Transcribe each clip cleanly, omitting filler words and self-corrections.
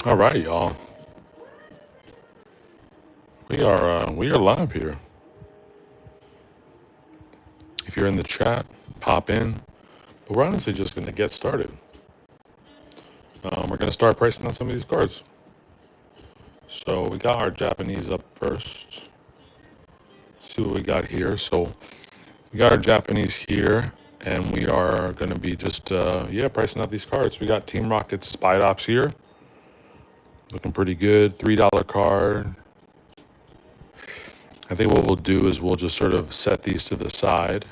All right, y'all. We are live here. If you're in the chat, pop in. But we're honestly just going to get started. We're going to start pricing on some of these cards. So we got our Japanese up first. See what we got here. So we got our Japanese here, and we are going to be just pricing out these cards. We got Team Rocket's Spy Ops here, looking pretty good. $3 card. I think what we'll do is we'll just sort of set these to the side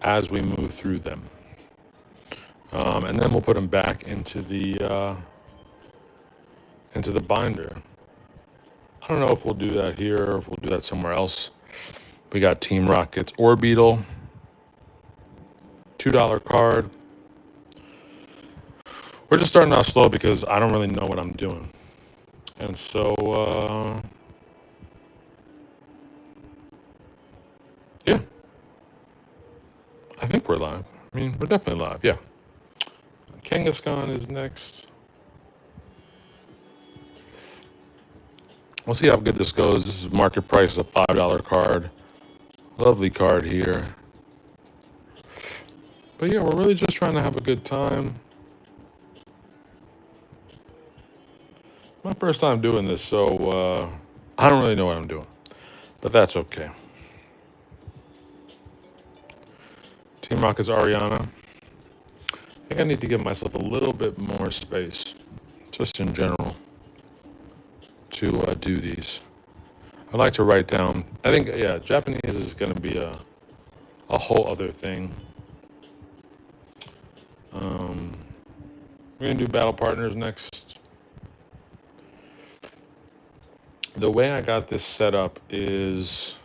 as we move through them. And then we'll put them back into the binder. I don't know if we'll do that here or if we'll do that somewhere else. We got Team Rocket's Orbeetle, $2 card. We're just starting off slow because I don't really know what I'm doing. And so, yeah, I think we're live. I mean, we're definitely live, yeah. Kangaskhan is next. We'll see how good this goes. This is market price, a $5 card. Lovely card here. But yeah, we're really just trying to have a good time. My first time doing this, so I don't really know what I'm doing. But that's okay. Team Rocket's Ariana. I think I need to give myself a little bit more space, just in general, to do these. I like to write down. I think, yeah, Japanese is going to be a whole other thing. We're going to do battle partners next. The way I got this set up is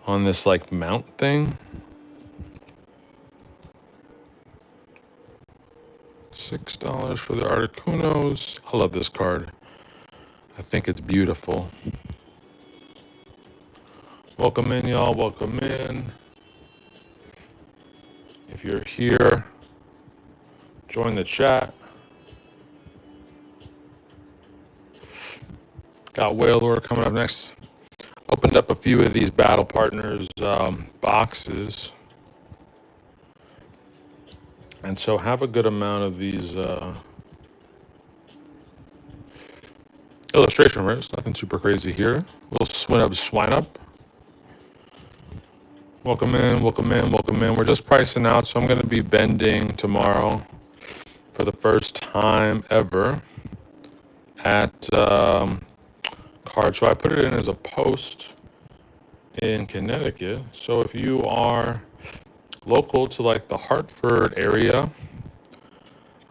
on this like mount thing. $6 for the Articunos. I love this card. I think it's beautiful. Welcome in, y'all. Welcome in. If you're here, join the chat. Got Whalelord coming up next. Opened up a few of these battle partners boxes. And so have a good amount of these illustration rares. Nothing super crazy here. A little swine up. Welcome in, welcome in, welcome in. We're just pricing out, so I'm going to be bending tomorrow for the first time ever at Card Show. I put it in as a post in Connecticut. So if you are local to like the Hartford area,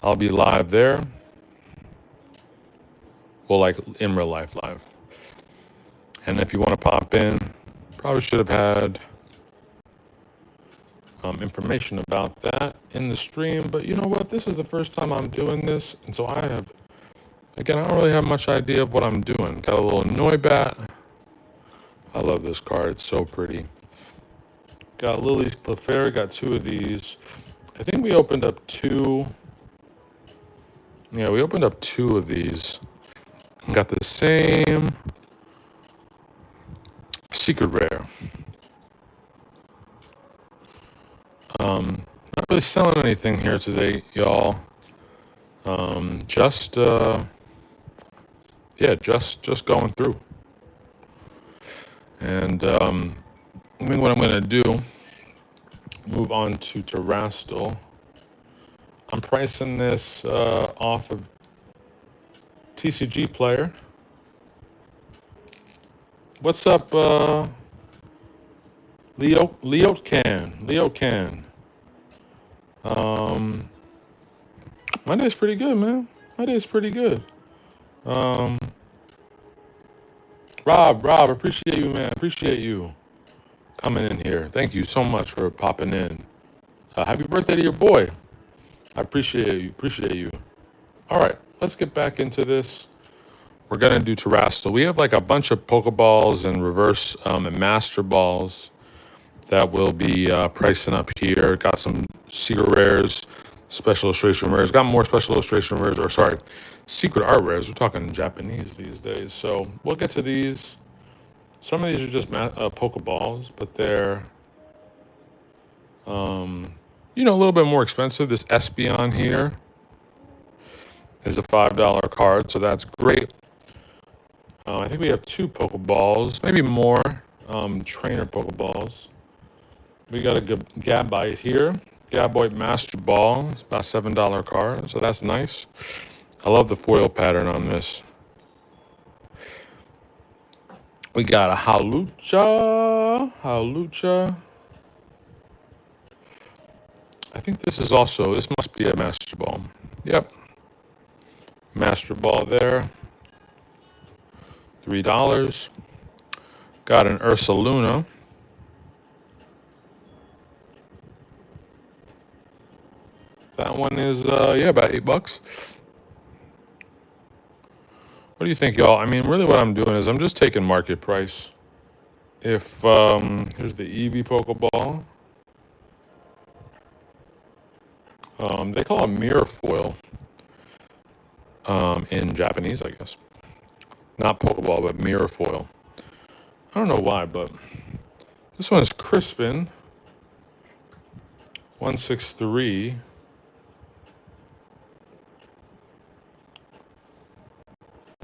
I'll be live there. Well, like in real life live. And if you want to pop in, probably should have had information about that in the stream, but you know what? This is the first time I'm doing this, and so I don't really have much idea of what I'm doing. Got a little Noibat. I love this card. It's so pretty. Got Lily's Clefairy. Got two of these. I think we opened up two. Yeah, we opened up two of these. Got the same secret rare. Not really selling anything here today, y'all. Just going through. And I think what I'm gonna do, move on to Terastal. I'm pricing this off of TCG Player. What's up, Leo Can? My day's pretty good, man. My day's pretty good. Rob, appreciate you, man. Appreciate you coming in here. Thank you so much for popping in. Happy birthday to your boy. I appreciate you. All right, let's get back into this. We're gonna do Terastal. We have like a bunch of Pokeballs and reverse and Master Balls that we'll be pricing up here. Got some secret rares, special illustration rares. Got more special illustration rares, or sorry, secret art rares. We're talking Japanese these days. So we'll get to these. Some of these are just Pokeballs, but they're, you know, a little bit more expensive. This Espeon here is a $5 card, so that's great. I think we have 2 Pokeballs, maybe more trainer Pokeballs. We got a Gabite here. Gabite Master Ball. It's about $7 card, so that's nice. I love the foil pattern on this. We got a Hawlucha. I think this must be a Master Ball. Yep. Master Ball there. $3. Got an Ursaluna. That one is, yeah, about $8. What do you think, y'all? I mean, really what I'm doing is I'm just taking market price. If, here's the Eevee Pokeball. They call it mirror foil in Japanese, I guess. Not Pokeball, but mirror foil. I don't know why, but this one's Crispin. 163.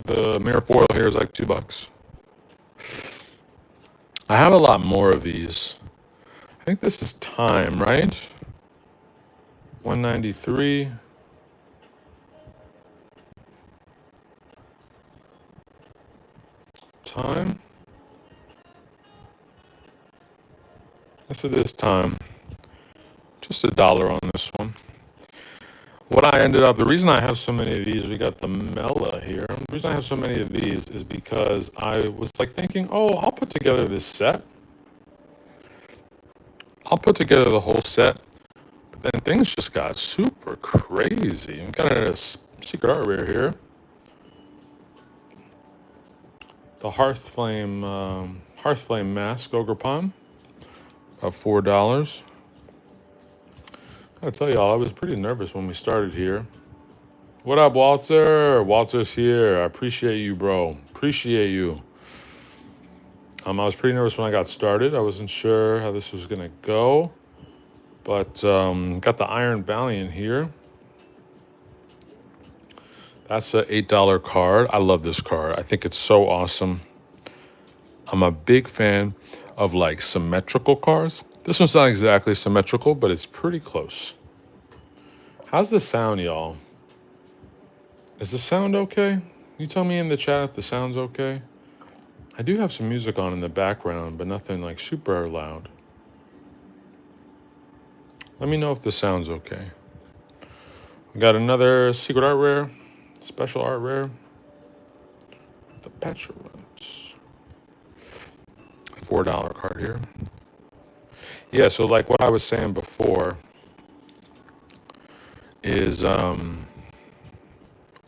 The mirror foil here is like $2. I have a lot more of these. I think this is Time, right? 193. Time. Yes, it is Time. Just $1 on this one. What I ended up, the reason I have so many of these, we got the Mela here. The reason I have so many of these is because I was like thinking, oh, I'll put together this set. I'll put together the whole set. But then things just got super crazy. I'm got a secret art rare here. The Hearthflame Mask Ogrepon. About $4. I gotta tell y'all, I was pretty nervous when we started here. What up, Walter? Walter's here. I appreciate you, bro. Appreciate you. I was pretty nervous when I got started. I wasn't sure how this was gonna go, but got the Iron Valiant here. That's a $8 card. I love this card. I think it's so awesome. I'm a big fan of like symmetrical cards. This one's not exactly symmetrical, but it's pretty close. How's the sound, y'all? Is the sound okay? You tell me in the chat if the sound's okay. I do have some music on in the background, but nothing like super loud. Let me know if the sound's okay. We got another secret art rare, special art rare. The Petrovans. $4 card here. Yeah, so like what I was saying before is we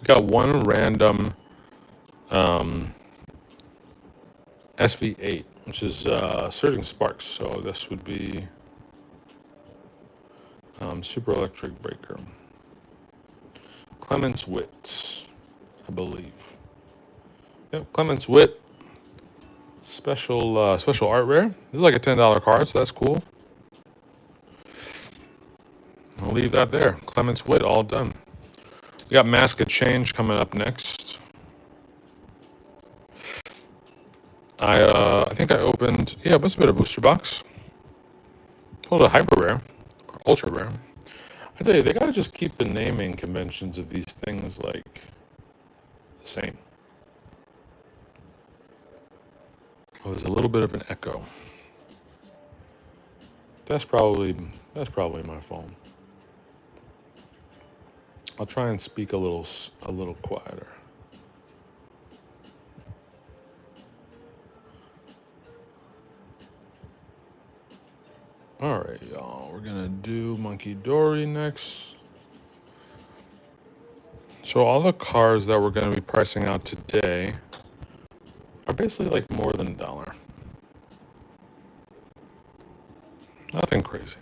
got one random SV8, which is Surging Sparks. So this would be Super Electric Breaker. Clements Wit, I believe. Yep, Clements Wit. Special art rare. This is like a $10 card, so that's cool. I'll leave that there. Clements Wit, all done. We got Mask of Change coming up next. I think I opened, yeah, it must have been a booster box. Pulled a hyper rare, or ultra rare. I tell you, they gotta just keep the naming conventions of these things like the same. Oh, there's a little bit of an echo. That's probably my phone. I'll try and speak a little quieter. All right, y'all. We're gonna do Monkey Dory next. So all the cards that we're gonna be pricing out today are basically like more than $1. Nothing crazy.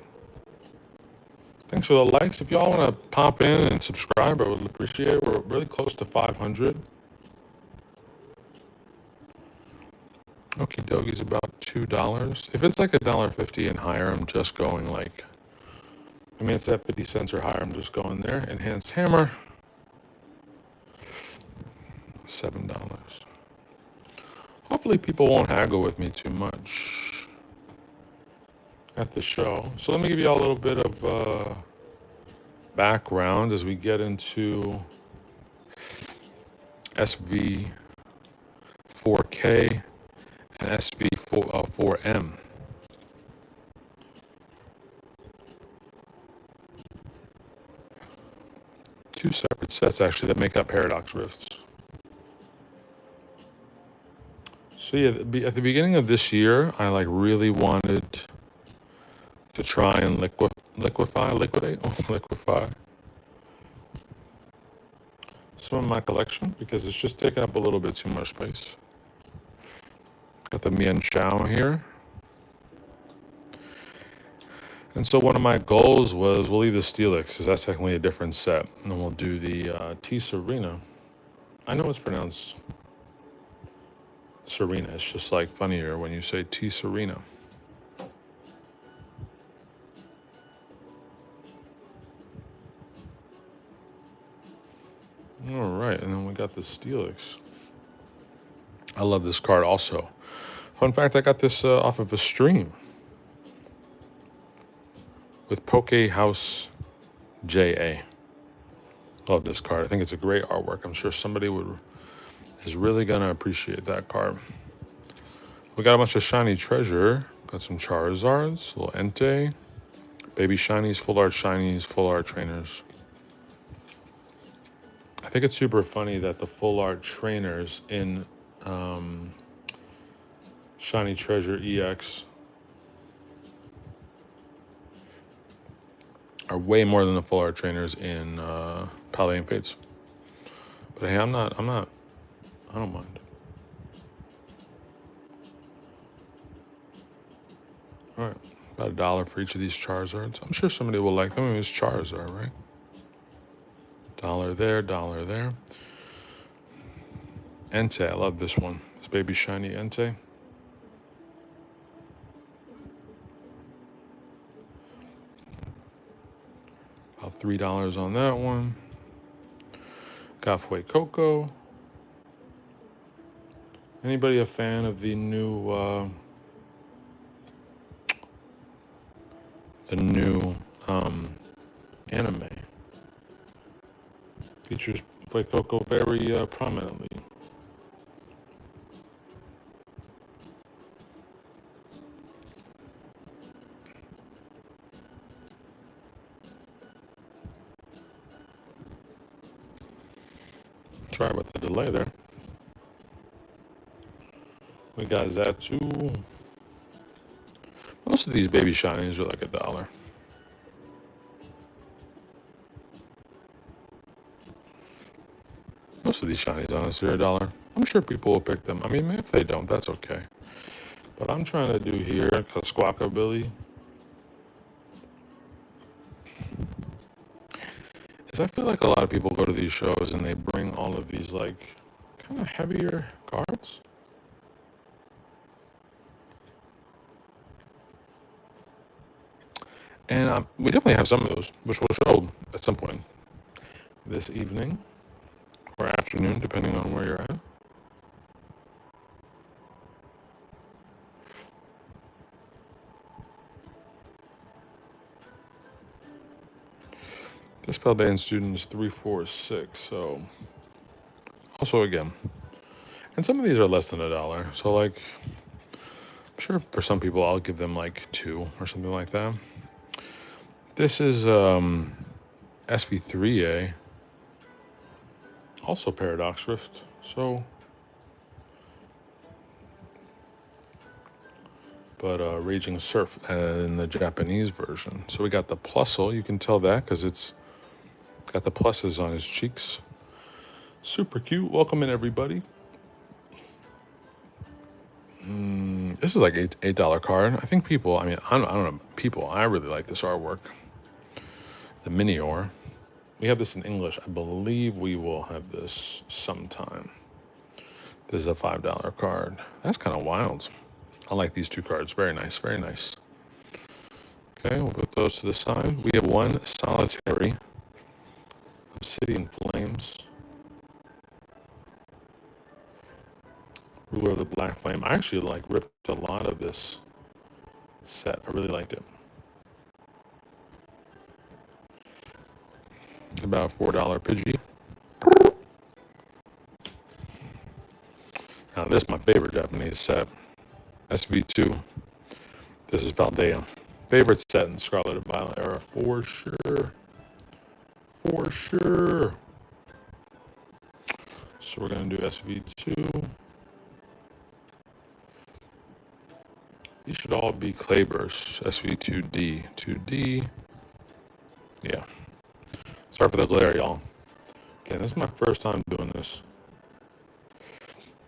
Thanks for the likes. If y'all want to pop in and subscribe, I would appreciate it. We're really close to 500. Okie dokie about $2. If it's like $1.50 and higher, I'm just going like, I mean, it's at 50 cents or higher. I'm just going there. Enhanced hammer, $7. Hopefully people won't haggle with me too much at the show. So let me give you all a little bit of background as we get into SV4K and SV4M. Two separate sets actually that make up paradox rifts. So yeah, at the beginning of this year, I like really wanted to try and liquefy some of my collection because it's just taking up a little bit too much space. Got the Mian Chao here. And so one of my goals was we'll leave the Steelix because that's technically a different set. And then we'll do the T Serena. I know it's pronounced Serena. It's just like funnier when you say T Serena. All right, and then we got the Steelix. I love this card also. Fun fact, I got this off of a stream with Poke House JA. Love this card. I think it's a great artwork. I'm sure somebody is really gonna appreciate that card. We got a bunch of shiny treasure. Got some Charizards, little Entei, baby shinies, full art trainers. I think it's super funny that the full art trainers in Shiny Treasure EX are way more than the full art trainers in Palladium Fates. But hey, I don't mind. All right, about $1 for each of these Charizards. I'm sure somebody will like them. I mean, it's Charizard, right? $1 there, $1 there. Entei, I love this one. This baby shiny Entei. About $3 on that one. Gafue Coco. Anybody a fan of the new anime? Features Fuecoco very prominently. Sorry about the delay there. We got Zatu. Most of these baby shinies are like $1. Most of these shinies honestly are $1. I'm sure people will pick them. I mean, if they don't, that's okay. But I'm trying to do here a Squawkabilly. Is I feel like a lot of people go to these shows and they bring all of these like kind of heavier cards. And we definitely have some of those, which we'll show at some point this evening or afternoon, depending on where you're at. This Paldean student is 346, so also again. And some of these are less than $1. So like, I'm sure for some people I'll give them like 2 or something like that. This is SV3A, also Paradox Rift. So, but Raging Surf in the Japanese version. So we got the Plusle. You can tell that because it's got the pluses on his cheeks. Super cute. Welcome in, everybody. This is like $8 card. I think people, I mean, I don't know, people, I really like this artwork. the mini ore. We have this in English. I believe we will have this sometime. This is a $5 card. That's kind of wild. I like these two cards. Very nice, very nice. Okay, we'll put those to the side. We have one solitary Obsidian Flames. Ruler of the Black Flame. I actually ripped a lot of this set. I really liked it. About $4 Pidgey. Now this is my favorite Japanese set. SV2. This is Paldea. Favorite set in Scarlet and Violet era for sure. For sure. So we're going to do SV2. These should all be Clayburst. SV2D. 2D. Yeah. Sorry for the glare, y'all. Again, this is my first time doing this.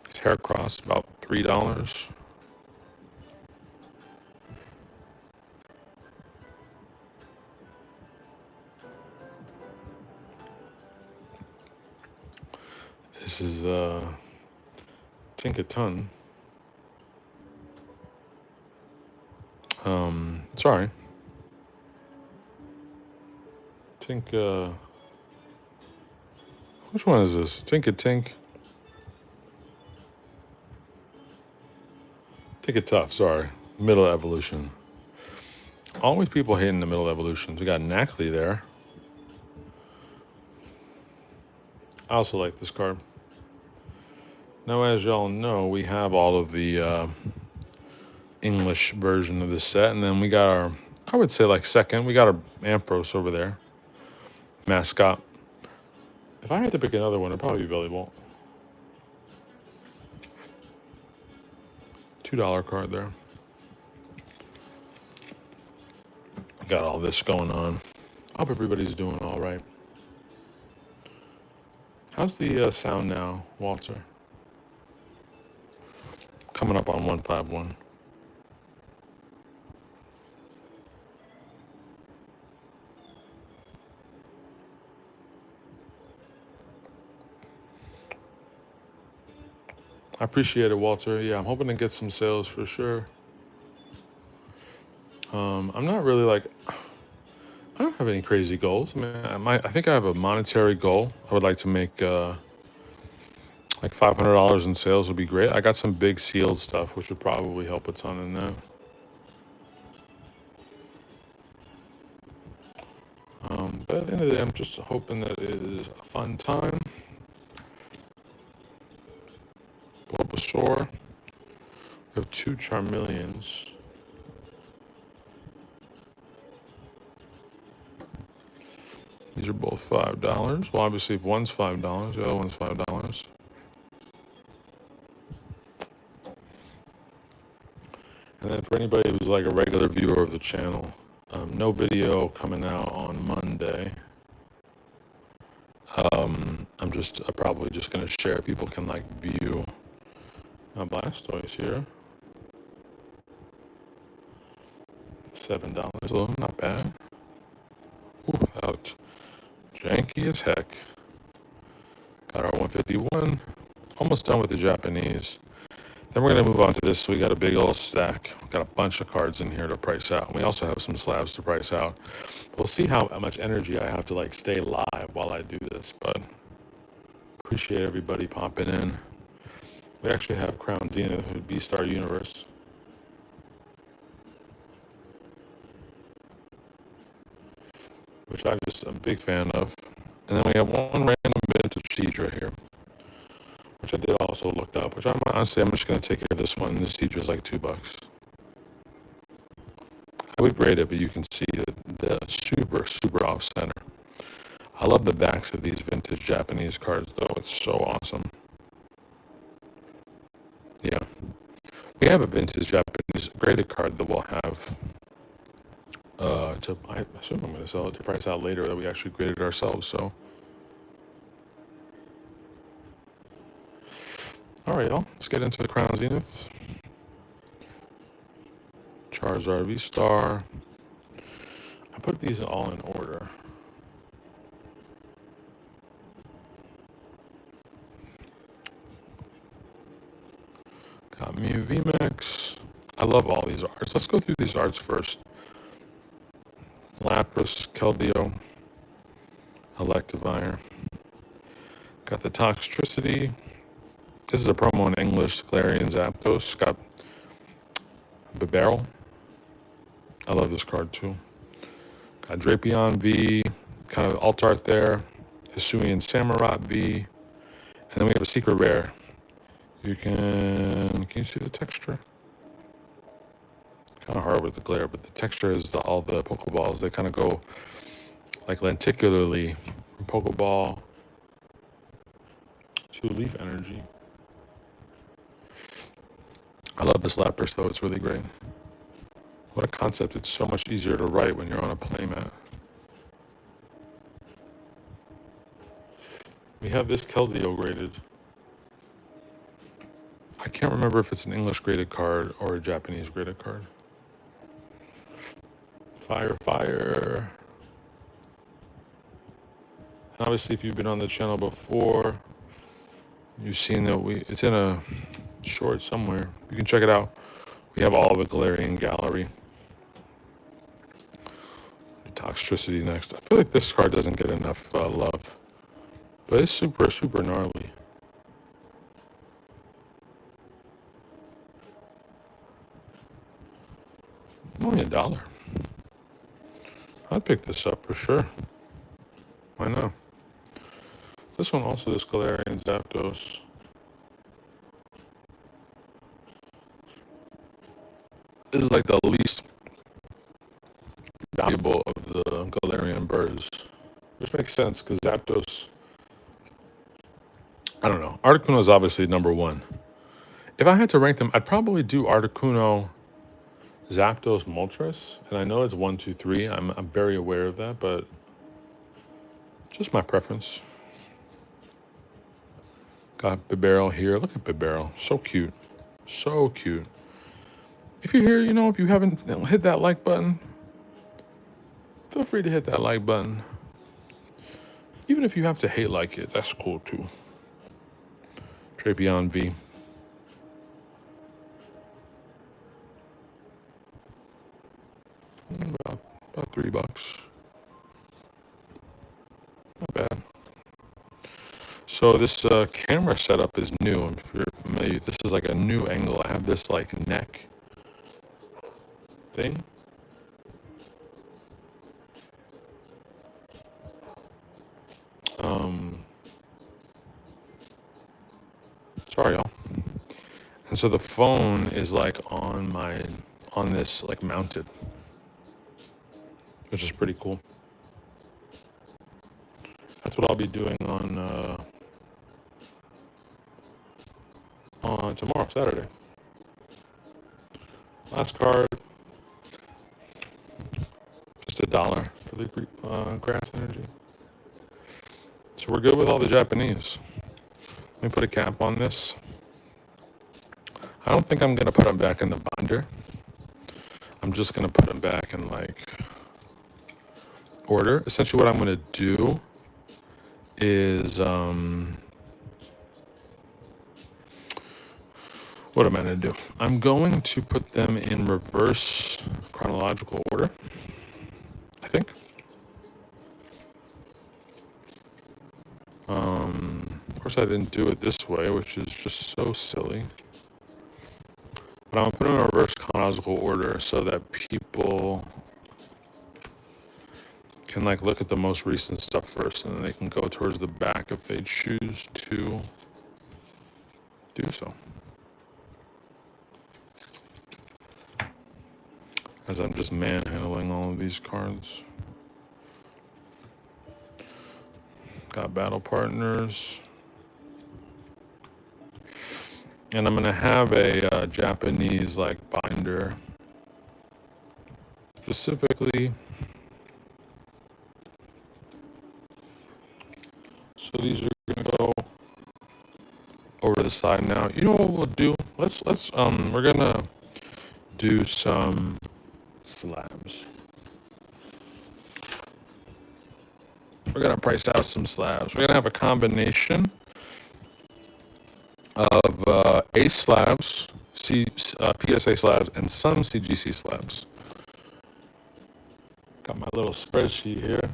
These Heracross, about $3. This is Tinkaton. Sorry. Which one is this? Tinkatuff, sorry. Middle evolution. Always people hating the middle evolutions. We got Knackley there. I also like this card. Now, as y'all know, we have all of the English version of this set, and then we got our, I would say second, we got our Ampharos over there. Mascot. If I had to pick another one, it'd probably be Belly Bolt. $2 card there. Got all this going on. I hope everybody's doing all right. How's the sound now, Walter? Coming up on 151. I appreciate it, Walter. Yeah, I'm hoping to get some sales for sure. I'm not really I don't have any crazy goals. I mean, I think I have a monetary goal. I would like to make $500 in sales would be great. I got some big sealed stuff, which would probably help a ton in that. But at the end of the day, I'm just hoping that it is a fun time. Bulbasaur. We have 2 Charmeleons. These are both $5. Well, obviously, if one's $5, the other one's $5. And then for anybody who's a regular viewer of the channel, no video coming out on Monday. I'm probably just going to share. People can view Blastoise here. $7. Oh, not bad. Ooh, ouch. Janky as heck. Got our 151. Almost done with the Japanese. Then we're going to move on to this. So we got a big old stack. Got a bunch of cards in here to price out. And we also have some slabs to price out. We'll see how much energy I have to stay live while I do this. But appreciate everybody popping in. We actually have Crown Zenith, who would be Star Universe. Which I'm just a big fan of. And then we have one random vintage Seadra here, which I did also look up, which I'm just going to take care of this one. This Seadra is $2. I would grade it, but you can see the super, super off center. I love the backs of these vintage Japanese cards, though. It's so awesome. Yeah. We have a vintage Japanese graded card that we'll have. I assume I'm going to sell it to price out later that we actually graded ourselves, so. All right, y'all. Let's get into the Crown Zenith. Charizard V-Star. I put these all in order. Got Mew VMAX. I love all these arts. Let's go through these arts first. Lapras, Keldeo, Electivire. Got the Toxtricity. This is a promo in English. Galarian Zapdos. Got Bibarel. I love this card too. Got Drapion V. Kind of alt art there. Hisuian Samurott V. And then we have a secret rare. Can you see the texture? Kind of hard with the glare, but the texture is all the Pokeballs. They kind of go like lenticularly from Pokeball to Leaf Energy. I love this Lapras though, it's really great. What a concept, it's so much easier to write when you're on a playmat. We have this Keldeo graded. I can't remember if it's an English graded card or a Japanese graded card. Fire. Obviously, if you've been on the channel before, you've seen that it's in a short somewhere. You can check it out. We have all the Galarian Gallery. Toxtricity next. I feel like this card doesn't get enough love, but it's super, super gnarly. Only $1. I'd pick this up for sure. Why not? This one also, this Galarian Zapdos. This is like the least valuable of the Galarian birds, which makes sense because Zapdos, I don't know. Articuno is obviously number one. If I had to rank them, I'd probably do Articuno, Zapdos, Moltres, and I know it's 1, 2, 3. I'm very aware of that, but just my preference. Got Bibarel here. Look at Bibarel. So cute. So cute. If you're here, if you haven't hit that like button, feel free to hit that like button. Even if you have to hate like it, that's cool too. Drapion V. About $3. Not bad. So this camera setup is new. If you're familiar, this is like a new angle. I have this like neck thing. Sorry, y'all. And so the phone is like on this like mounted, which is pretty cool. That's what I'll be doing on tomorrow, Saturday. Last card, just $1 for the grass energy. So we're good with all the Japanese. Let me put a cap on this. I don't think I'm going to put them back in the binder. I'm just going to put them back in like order. Essentially what I'm going to do is, what am I going to do? I'm going to put them in reverse chronological order, I think. Of course, I didn't do it this way, which is just so silly. But I'm going to put them in reverse chronological order so that people can like look at the most recent stuff first, and then they can go towards the back if they choose to do so. As I'm just manhandling all of these cards. Got battle partners. And I'm going to have a Japanese like binder. Specifically. So these are going to go over to the side now. You know what we'll do? Let's we're going to do some slabs. We're going to price out some slabs. We're going to have a combination of Ace slabs, PSA slabs and some CGC slabs. Got my little spreadsheet here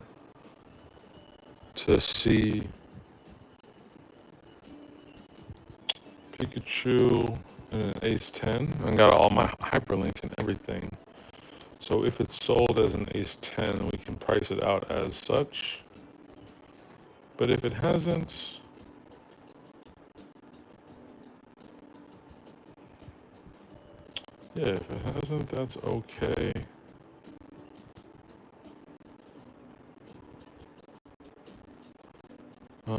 to see Pikachu and an Ace 10. I got all my hyperlinks and everything. So if it's sold as an Ace 10, we can price it out as such. But if it hasn't, yeah, if it hasn't, that's okay. I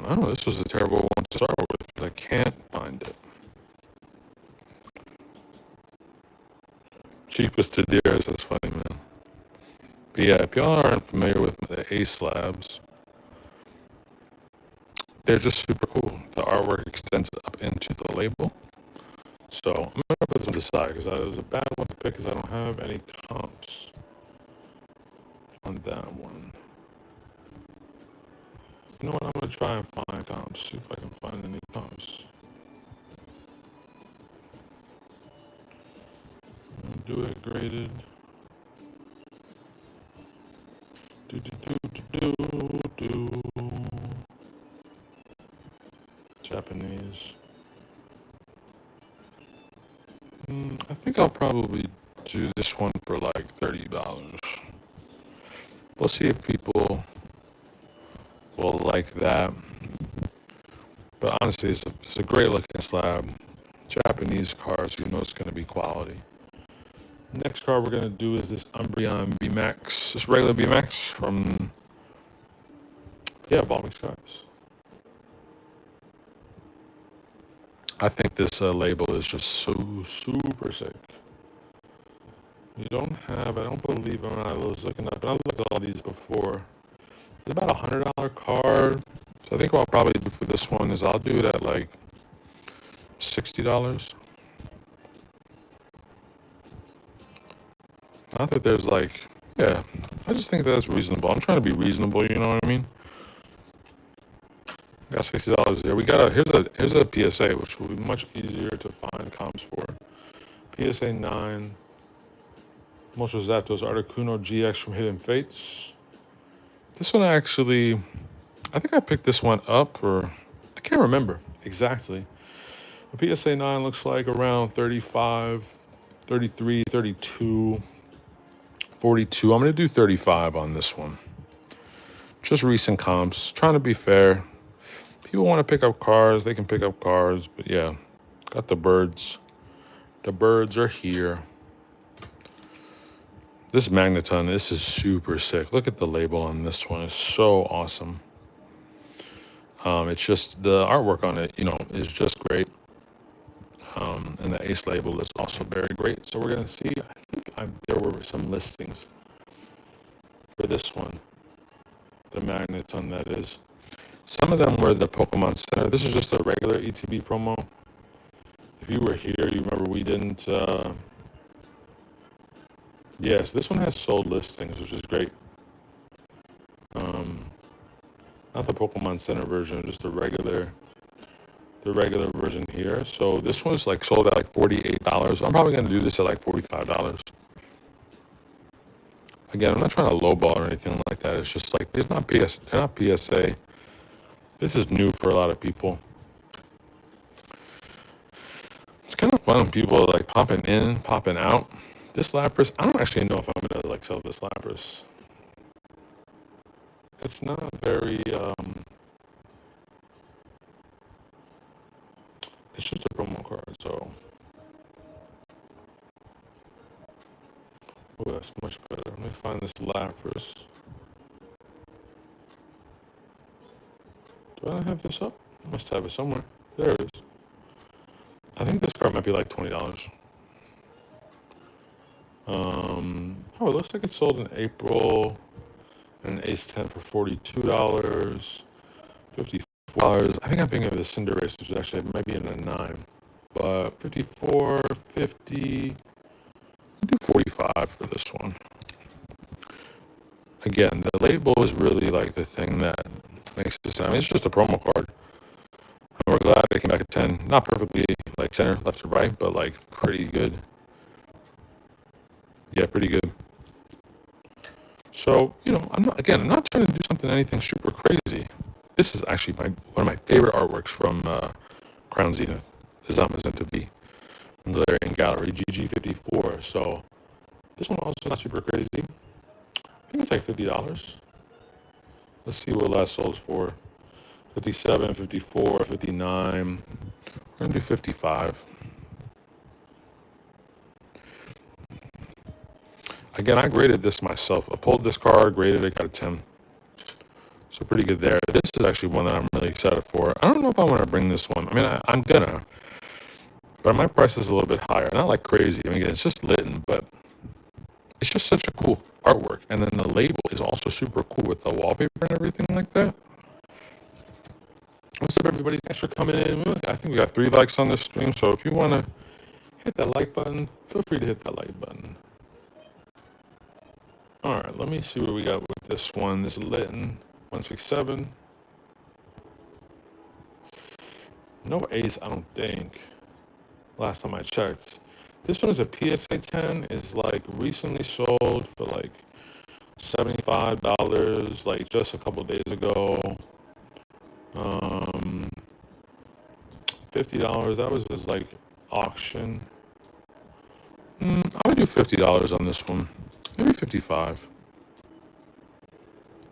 don't know, this was a terrible one to start with because I can't find it. Cheapest to dearest, that's funny, man. But yeah, if y'all aren't familiar with the Ace slabs, they're just super cool. The artwork extends up into the label. So I'm gonna put this on the side because it was a bad one to pick because I don't have any comps on that one. You know what? I'm gonna try and find comps. See if I can find any comps. Do it graded. Do. Japanese. I think I'll probably do this one for like $30. We'll see if people will like that. But honestly, it's a great looking slab. Japanese cars, you know it's going to be quality. Next car we're going to do is this Umbreon BMAX. Just regular BMAX from, Evolving Skies. I think this label is just so super sick. You don't have, I don't believe when I was looking up, but I looked at all these before. It's about $100 card. So I think what I'll probably do for this one is I'll do it at like $60. Not that there's like, yeah, I just think that's reasonable. I'm trying to be reasonable, you know what I mean? Got $60 there. We got here's a PSA, which will be much easier to find comps for. PSA 9. Mocho Zapdos Articuno GX from Hidden Fates. This one actually, I think I picked this one up, or I can't remember exactly. The PSA 9 looks like around 35, 33, 32, 42. I'm going to do 35 on this one. Just recent comps, trying to be fair. People want to pick up cars, they can pick up cars, but yeah, got the birds. The birds are here. This Magneton, this is super sick. Look at the label on this one. It's so awesome. It's just the artwork on it, is just great. And the Ace label is also very great. So we're going to see, I think there were some listings for this one. The Magneton, that is. Some of them were the Pokemon Center. This is just a regular ETB promo. If you were here, you remember we didn't... Yes, this one has sold listings, which is great. Not the Pokemon Center version, just the regular version here. So this one's like sold at like $48. I'm probably gonna do this at like $45. Again, I'm not trying to lowball or anything like that. It's just like they're not PSA. This is new for a lot of people. It's kind of fun when people are like popping in, popping out. This Lapras, I don't actually know if I'm gonna like sell this Lapras. It's not very, it's just a promo card, so. Oh, that's much better. Let me find this Lapras. Do I have this up? I must have it somewhere. There it is. I think this card might be like $20. Oh, it looks like it sold in April. And an Ace 10 for $42. $54. I think I'm thinking of the Cinderace, which actually might be in a 9. But 54, 50. I'll do 45 for this one. Again, the label is really like the thing that makes this. I mean, it's just a promo card. we're glad it came back at 10. Not perfectly like center, left to right, but like pretty good. Yeah, pretty good. So, I'm not trying to do anything super crazy. This is actually one of my favorite artworks from Crown Zenith, the Zamazenta V, Galarian Gallery GG54. So this one also not super crazy. I think it's like $50. Let's see what last sold for. 57, 54, 59. We're gonna do 55. Again, I graded this myself. I pulled this card, graded it, got a 10. So pretty good there. This is actually one that I'm really excited for. I don't know if I want to bring this one. I mean, I'm gonna, but my price is a little bit higher. Not like crazy. I mean, again, it's just Litten, but it's just such a cool artwork. And then the label is also super cool with the wallpaper and everything like that. What's up, everybody? Thanks for coming in. I think we got 3 likes on this stream. So if you want to hit that like button, feel free to hit that like button. All right, let me see what we got with this one. This Litten 167. No ace, I don't think. Last time I checked. This one is a PSA 10. Is like recently sold for like $75, like just a couple days ago. $50. That was his like auction. I'm gonna do $50 on this one. Maybe 55.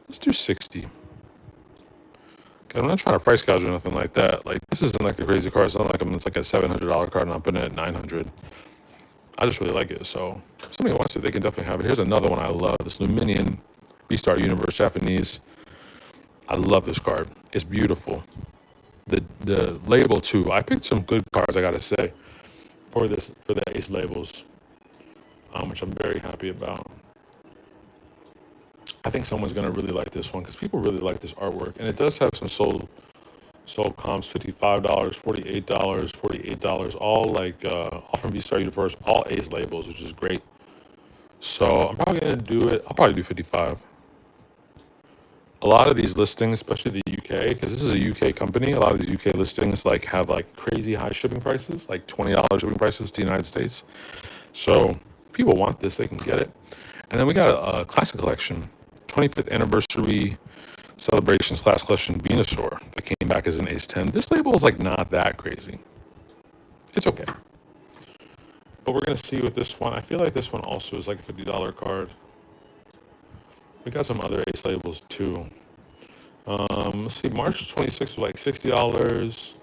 Let's do 60. I'm not trying to price gouge or nothing like that. Like, this isn't like a crazy card. It's not like it's like a $700 card and I'm putting it at $900. I just really like it. So if somebody wants it, they can definitely have it. Here's another one I love. This Luminion Beastar Universe Japanese. I love this card. It's beautiful. The label too. I picked some good cards, I gotta say, for the ace labels, which I'm very happy about. I think someone's gonna really like this one because people really like this artwork, and it does have some sold comps: $55, $48, $48, all like all from Beastar Universe, all ace labels, which is great. So I'm probably gonna do it. I'll probably do 55. A lot of these listings, especially the UK, because this is a UK company, a lot of these UK listings like have like crazy high shipping prices, like $20 shipping prices to the United States. So people want this, they can get it. And then we got a classic collection, 25th anniversary celebrations class collection Venusaur that came back as an ace 10. This label is like not that crazy. It's okay. But we're gonna see with this one. I feel like this one also is like a $50 card. We got some other ace labels too. Let's see, March 26th was like $60.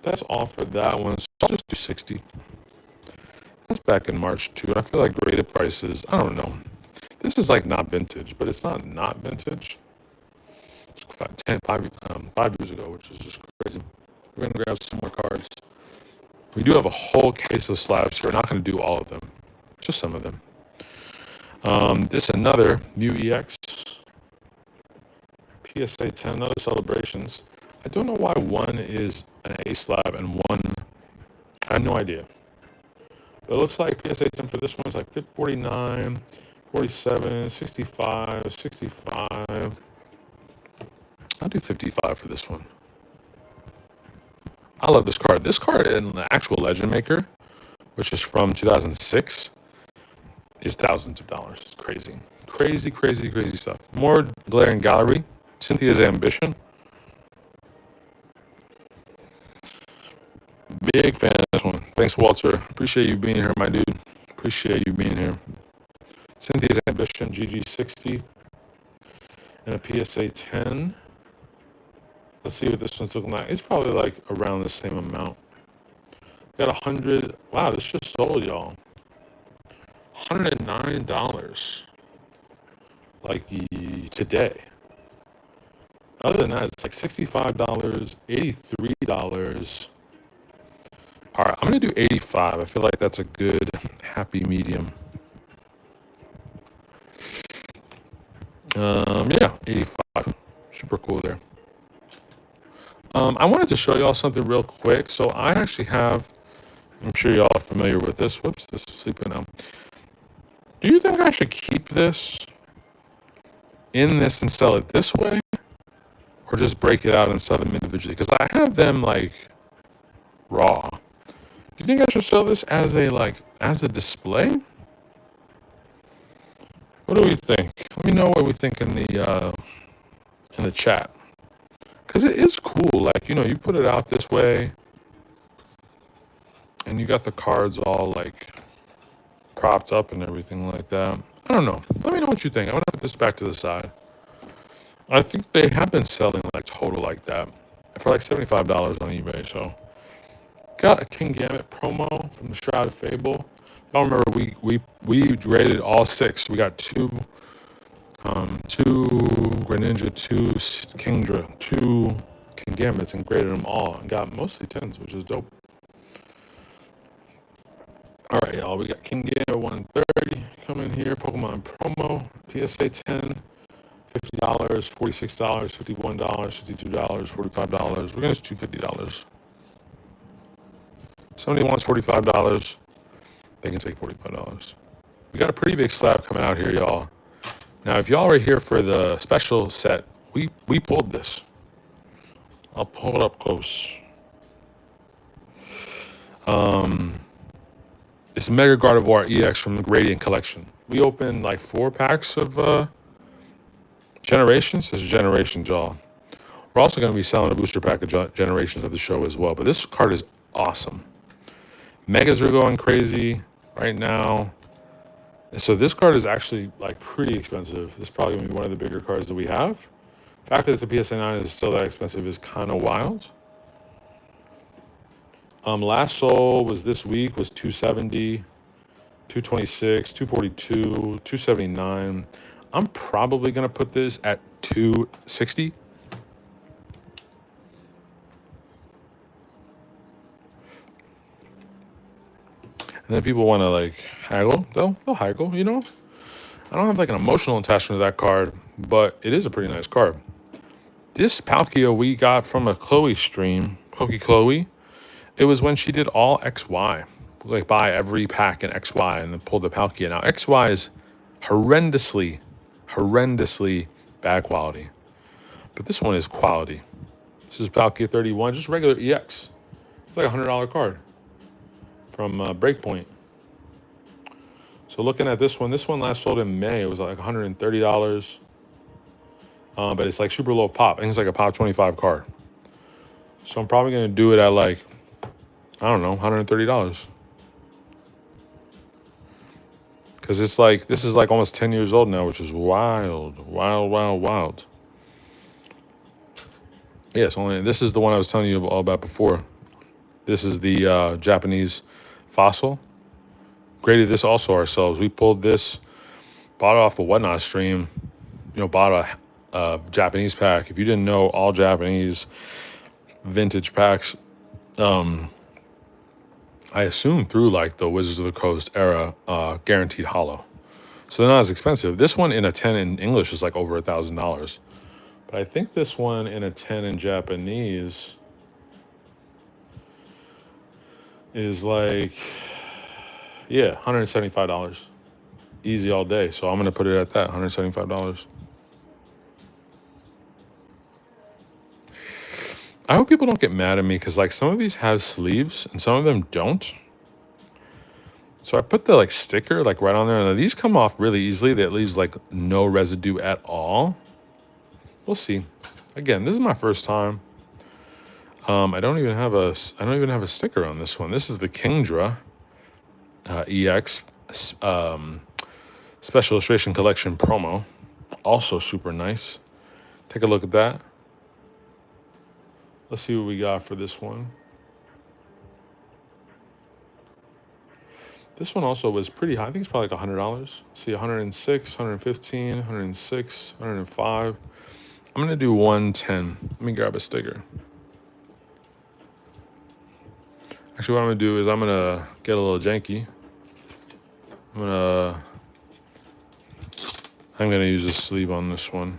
That's all for that one. So I'll just do 60. That's back in March too. I feel like graded prices, I don't know. This is like not vintage, but it's not vintage. It's 5 years ago, which is just crazy. We're gonna grab some more cards. We do have a whole case of slabs here. We're not gonna do all of them, just some of them. This is another Mew EX PSA 10, another celebrations. I don't know why one is an A slab and one, I have no idea. But it looks like PSA 10 for this one is like 49, 47, 65, 65. I'll do 55 for this one. I love this card. This card in the actual Legend Maker, which is from 2006, is thousands of dollars. It's crazy. Crazy, crazy, crazy stuff. More Galarian Gallery. Cynthia's Ambition. Big fan of this one. Thanks, Walter. Appreciate you being here, my dude. Appreciate you being here. Cynthia's Ambition, GG60. And a PSA 10. Let's see what this one's looking like. It's probably like around the same amount. Got 100. Wow, this just sold, y'all. $109. Like today. Other than that, it's like $65, $83. All right, I'm going to do 85. I feel like that's a good happy medium. Yeah, 85. Super cool there. I wanted to show y'all something real quick. So I actually have, I'm sure y'all are familiar with this. Whoops, this is sleeping now. Do you think I should keep this in this and sell it this way? or just break it out and sell them individually? Because I have them like raw. Do you think I should sell this as a display? What do we think? Let me know what we think in the chat. Because it is cool. Like, you put it out this way, and you got the cards all like propped up and everything like that. I don't know. Let me know what you think. I'm gonna put this back to the side. I think they have been selling like total like that for like $75 on eBay. So got a King Gambit promo from the Shrouded Fable. I don't remember we graded all 6. We got two Greninja, two Kingdra, two King Gambits, and graded them all and got mostly 10s, which is dope. All right, y'all. We got King Gambit 130 coming here. Pokemon promo, PSA 10. $50, $46, $51, $52, $45. We're gonna do $50. Somebody wants $45. They can take $45. We got a pretty big slab coming out here, y'all. Now, if y'all are here for the special set, we pulled this. I'll pull it up close. It's Mega Gardevoir EX from the Gradient Collection. We opened like 4 packs of Generations. This is Generations, y'all. We're also going to be selling a booster pack of Generations at the show as well. But this card is awesome. Megas are going crazy right now. And so this card is actually like pretty expensive. This is probably going to be one of the bigger cards that we have. The fact that it's a PSA 9 is still that expensive is kind of wild. Last sold was this week was 270, 226, 242, 279. I'm probably going to put this at 260. And if people want to like haggle, they'll haggle, I don't have like an emotional attachment to that card, but it is a pretty nice card. This Palkia we got from a Chloe stream, Poke Chloe. It was when she did all XY. Like buy every pack in XY and then pull the Palkia. Now XY is horrendously bad quality. But this one is quality. This is Palkia 31, just regular EX. It's like a $100 card from Breakpoint. So looking at this one last sold in May. It was like $130. But it's like super low pop. I think it's like a pop 25 card. So I'm probably going to do it at like, I don't know, $130. Because it's like, this is like almost 10 years old now, which is wild. Yes, this is the one I was telling you all about before. This is the Japanese fossil. Graded this also ourselves. We pulled this, bought it off a Whatnot stream. Bought a Japanese pack. If you didn't know, all Japanese vintage packs, I assume through like the Wizards of the Coast era, guaranteed hollow. So they're not as expensive. This one in a 10 in English is like over $1,000. But I think this one in a 10 in Japanese is like, yeah, $175. Easy all day. So I'm going to put it at that, $175. I hope people don't get mad at me because like some of these have sleeves and some of them don't. So I put the like sticker like right on there. And these come off really easily. That leaves like no residue at all. We'll see. Again, this is my first time. I don't even have a sticker on this one. This is the Kingdra EX Special Illustration Collection promo. Also super nice. Take a look at that. Let's see what we got for this one. This one also was pretty high. I think it's probably like $100. See, 106, 115, 106, 105. I'm gonna do 110. Let me grab a sticker. Actually, what I'm gonna do is I'm gonna get a little janky. I'm gonna use a sleeve on this one.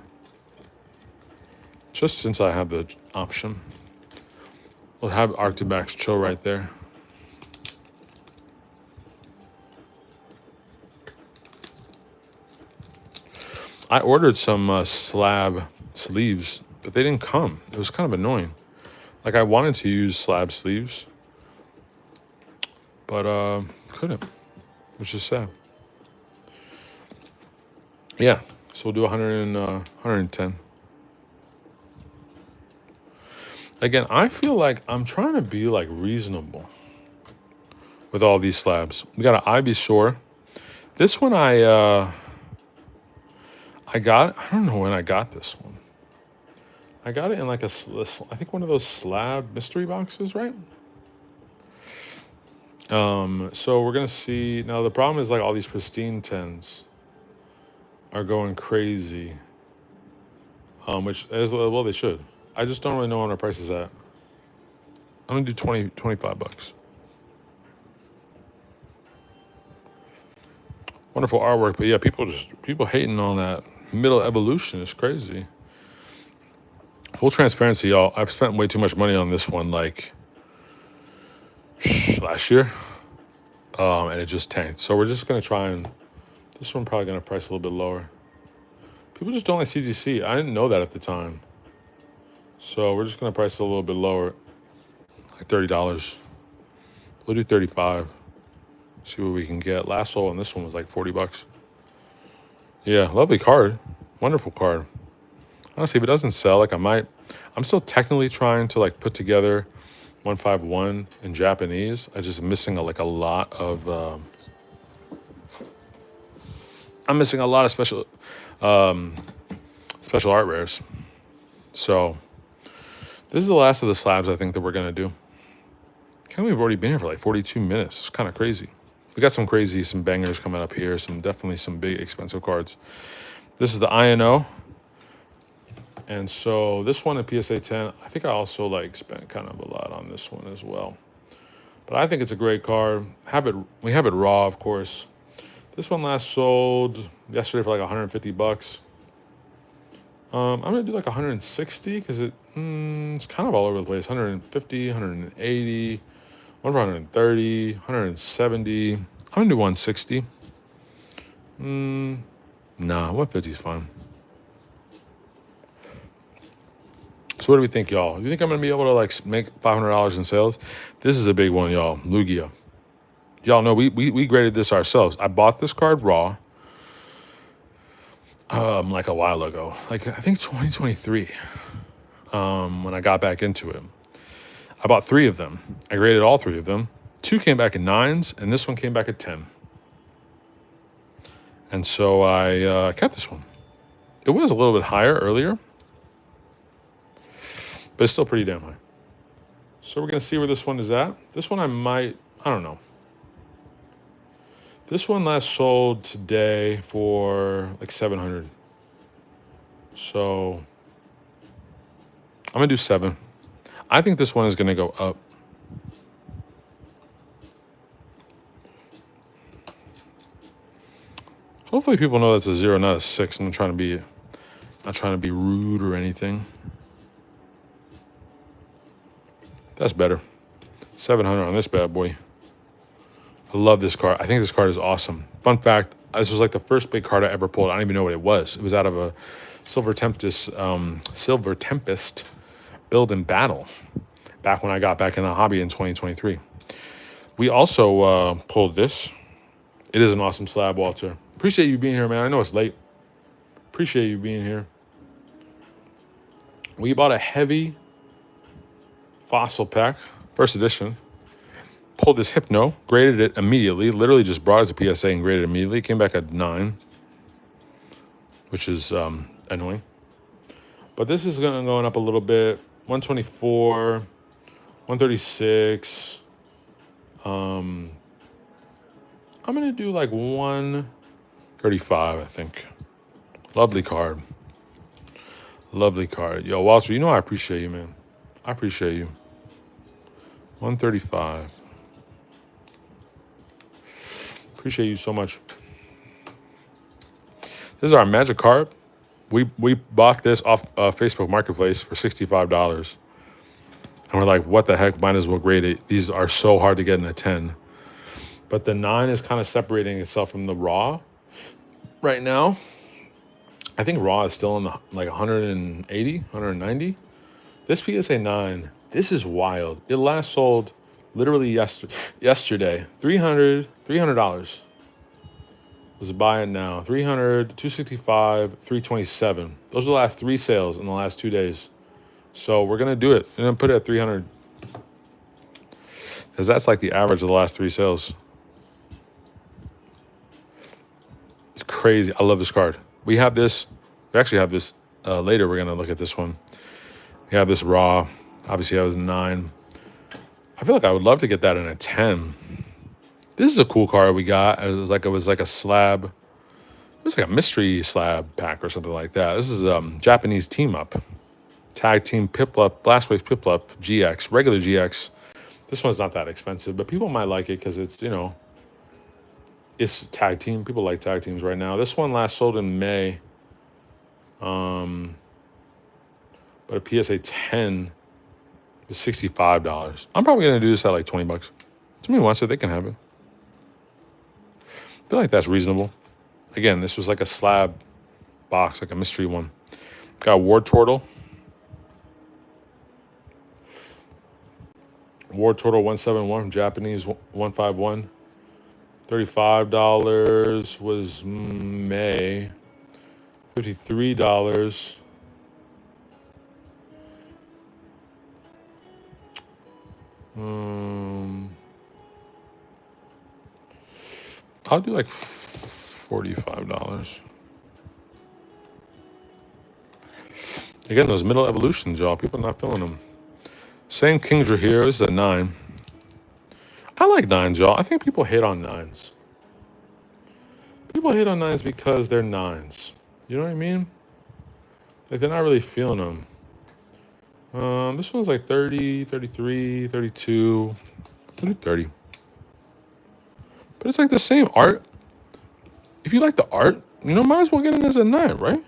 Just since I have the option. We'll have Arctibax Cho right there. I ordered some slab sleeves but they didn't come. It was kind of annoying. Like I wanted to use slab sleeves, but couldn't, which is sad. Yeah, so we'll do 110. Again, I feel like I'm trying to be like reasonable with all these slabs. We got an Ivysaur. This one I got. I don't know when I got this one. I got it in like I think one of those slab mystery boxes, right? So we're gonna see. Now the problem is like all these pristine 10s are going crazy. Which as well they should. I just don't really know what our price is at. I'm gonna do 25 bucks. Wonderful artwork, but yeah, people hating on that middle evolution is crazy. Full transparency, y'all. I've spent way too much money on this one, like last year, and it just tanked. So we're just gonna try and this one probably gonna price a little bit lower. People just don't like CGC. I didn't know that at the time, so we're just gonna price it a little bit lower, like $30. We'll do 35. See what we can get. Last soul on this one was like 40 bucks. Yeah, lovely card. Wonderful card. Honestly, if it doesn't sell, like I'm still technically trying to like put together 151 in Japanese. I just missing a lot of I'm missing a lot of special art rares. So this is the last of the slabs I think that we're gonna do. Can't we've already been here for like 42 minutes. It's kind of crazy. We got some bangers coming up here. Definitely some big expensive cards. This is the INO. And so this one at PSA 10, I think I also like spent kind of a lot on this one as well. But I think it's a great card. We have it raw, of course. This one last sold yesterday for like 150 bucks. I'm gonna do like 160 because it's kind of all over the place. 150, 180, 130, 170. I'm gonna do 160. Nah, 150 is fine. So what do we think, y'all? Do you think I'm gonna be able to like make $500 in sales? This is a big one, y'all. Lugia. Y'all know we graded this ourselves. I bought this card raw like a while ago. Like I think 2023. When I got back into it. I bought 3 of them. I graded all 3 of them. 2 came back at 9s, and this one came back at 10. And so I kept this one. It was a little bit higher earlier, but it's still pretty damn high. So we're going to see where this one is at. This one I don't know. This one last sold today for like 700. So I'm going to do 7. I think this one is going to go up. Hopefully people know that's a 0, not a 6. I'm not trying to be rude or anything. That's better. 700 on this bad boy. I love this card. I think this card is awesome. Fun fact, this was like the first big card I ever pulled. I don't even know what it was. It was out of a Silver Tempest build and battle back when I got back in the hobby in 2023. We also pulled this. It is an awesome slab, Walter. Appreciate you being here, man. I know it's late. Appreciate you being here. We bought a heavy fossil pack, first edition. Pulled this Hypno, graded it immediately, literally just brought it to PSA and graded it immediately. Came back at 9, which is annoying. But this is going up a little bit. 124, 136. I'm going to do like 135, I think. Lovely card. Lovely card. Yo, Walter, you know I appreciate you, man. I appreciate you. 135. Appreciate you so much. This is our magic card. We bought this off Facebook Marketplace for $65. And we're like, what the heck? Might as well grade it. These are so hard to get in a 10. But the 9 is kind of separating itself from the raw right now. I think raw is still in the like 180, 190. This PSA 9, this is wild. It last sold literally yesterday. $300 was a buy it now. 300, 265, 327. Those are the last 3 sales in the last 2 days. So we're gonna do it. We're gonna put it at 300. Because that's like the average of the last 3 sales. It's crazy. I love this card. We have this. We actually have this later. We're gonna look at this one. We have this raw. Obviously, I was 9. I feel like I would love to get that in a 10. This is a cool card we got. It was like a slab. It was like a mystery slab pack or something like that. This is Japanese team up. Tag team Piplup, Blastwave Piplup, GX, regular GX. This one's not that expensive, but people might like it because it's, it's tag team. People like tag teams right now. This one last sold in May. But a PSA 10 was $65. I'm probably going to do this at like $20. Somebody wants it, they can have it. I feel like that's reasonable. Again, this was like a slab box, like a mystery one. Got War Turtle. War Turtle 171, Japanese 151. $35 was May. $53. I'll do like $45. Again, those middle evolutions, y'all. People are not feeling them. Same Kings are here. This is a 9. I like 9s, y'all. I think people hate on 9s. People hate on 9s because they're 9s. You know what I mean? Like, they're not really feeling them. This one's like 30, 33, 32. I'll do 30. But it's like the same art. If you like the art, might as well get it as a 9, right?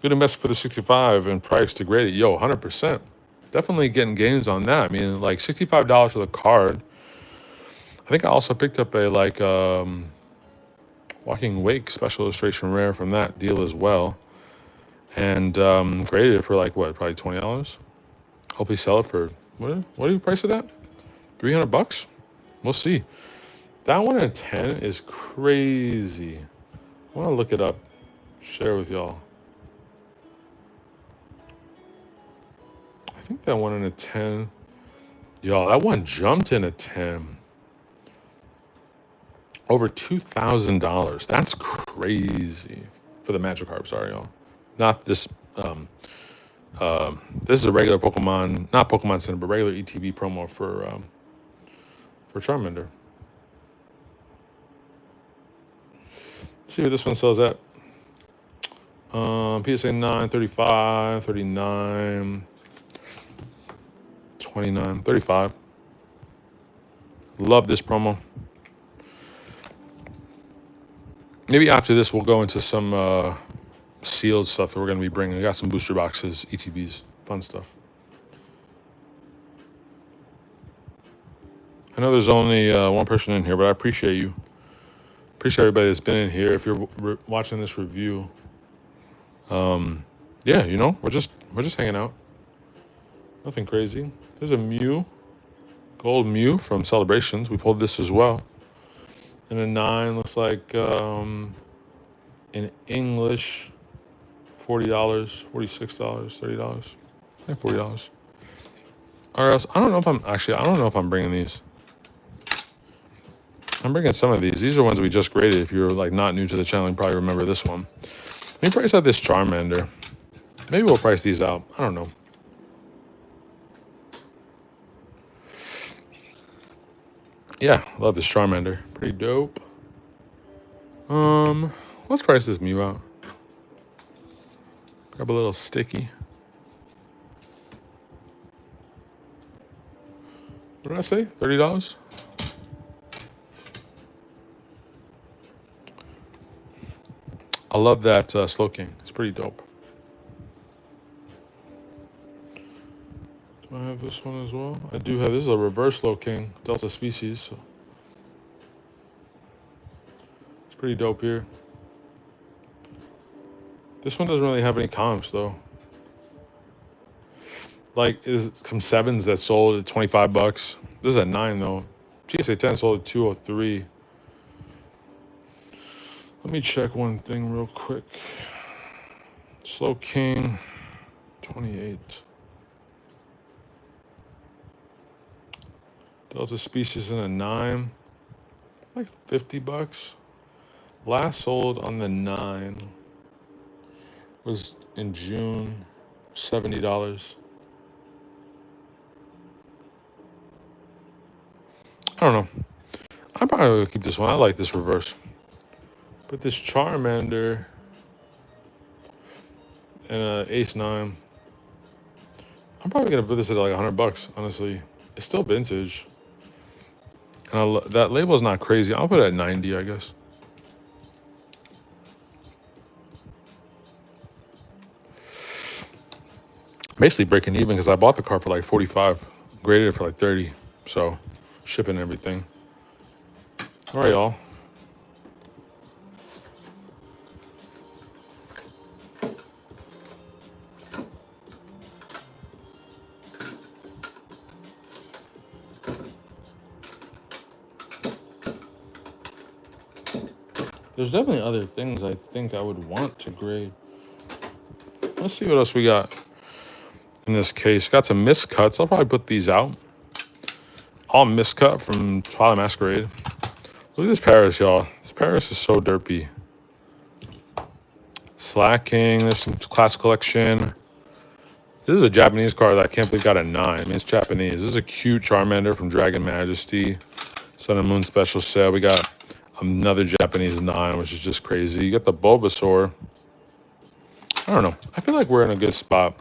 Good investment for the 65 and price to grade it. Yo, 100%. Definitely getting gains on that. I mean, like $65 for the card. I think I also picked up a Walking Wake special illustration rare from that deal as well. And graded it for like what, probably $20. Hopefully sell it for what do you price it at? $300? We'll see. That one in a 10 is crazy. I want to look it up, share with y'all. I think that one in a 10. Y'all, that one jumped in a 10. Over $2,000. That's crazy for the Magikarp. Sorry, y'all. Not this. This is a regular Pokemon, not Pokemon Center, but regular ETB promo for Charmander. Let's see what this one sells at. PSA 9, 35, 39, 29, 35. Love this promo. Maybe after this, we'll go into some sealed stuff that we're going to be bringing. We got some booster boxes, ETBs, fun stuff. I know there's only one person in here, but I appreciate you. Appreciate everybody that's been in here. If you're watching this review, yeah, we're just hanging out. Nothing crazy. There's a Mew, gold Mew from Celebrations. We pulled this as well. And a 9 looks like in English, $40, $46, $30, like $40. Or else I don't know if I'm bringing these. I'm bringing some of these. These are ones we just graded. If you're like not new to the channel, you probably remember this one. Let me price out this Charmander. Maybe we'll price these out. I don't know. Yeah, love this Charmander. Pretty dope. Let's price this Mew out. Grab a little sticky. What did I say? $30? I love that Slow King. It's pretty dope. Do I have this one as well? I do have. This is a reverse Slow King, Delta species. So it's pretty dope here. This one doesn't really have any comps though. Like, is some 7s that sold at 25 bucks. This is at 9 though. GSA 10 sold at 203. Let me check one thing real quick. Slow King, 28. Delta Species in a 9, like 50 bucks. Last sold on the 9 was in June, $70. I don't know. I'm probably gonna keep this one. I like this reverse. But this Charmander and a Ace 9, I'm probably gonna put this at like 100 bucks, honestly. It's still vintage. And that label is not crazy. I'll put it at 90, I guess. Basically breaking even because I bought the car for like 45, graded it for like 30. So shipping and everything. All right, y'all. There's definitely other things I think I would want to grade. Let's see what else we got in this case. Got some miscuts. I'll probably put these out. All miscut from Twilight Masquerade. Look at this Paris, y'all. This Paris is so derpy. Slacking. There's some class collection. This is a Japanese card that I can't believe got a 9. I mean, it's Japanese. This is a cute Charmander from Dragon Majesty. Sun and Moon special set. We got another Japanese 9, which is just crazy. You got the Bulbasaur. I don't know. I feel like we're in a good spot.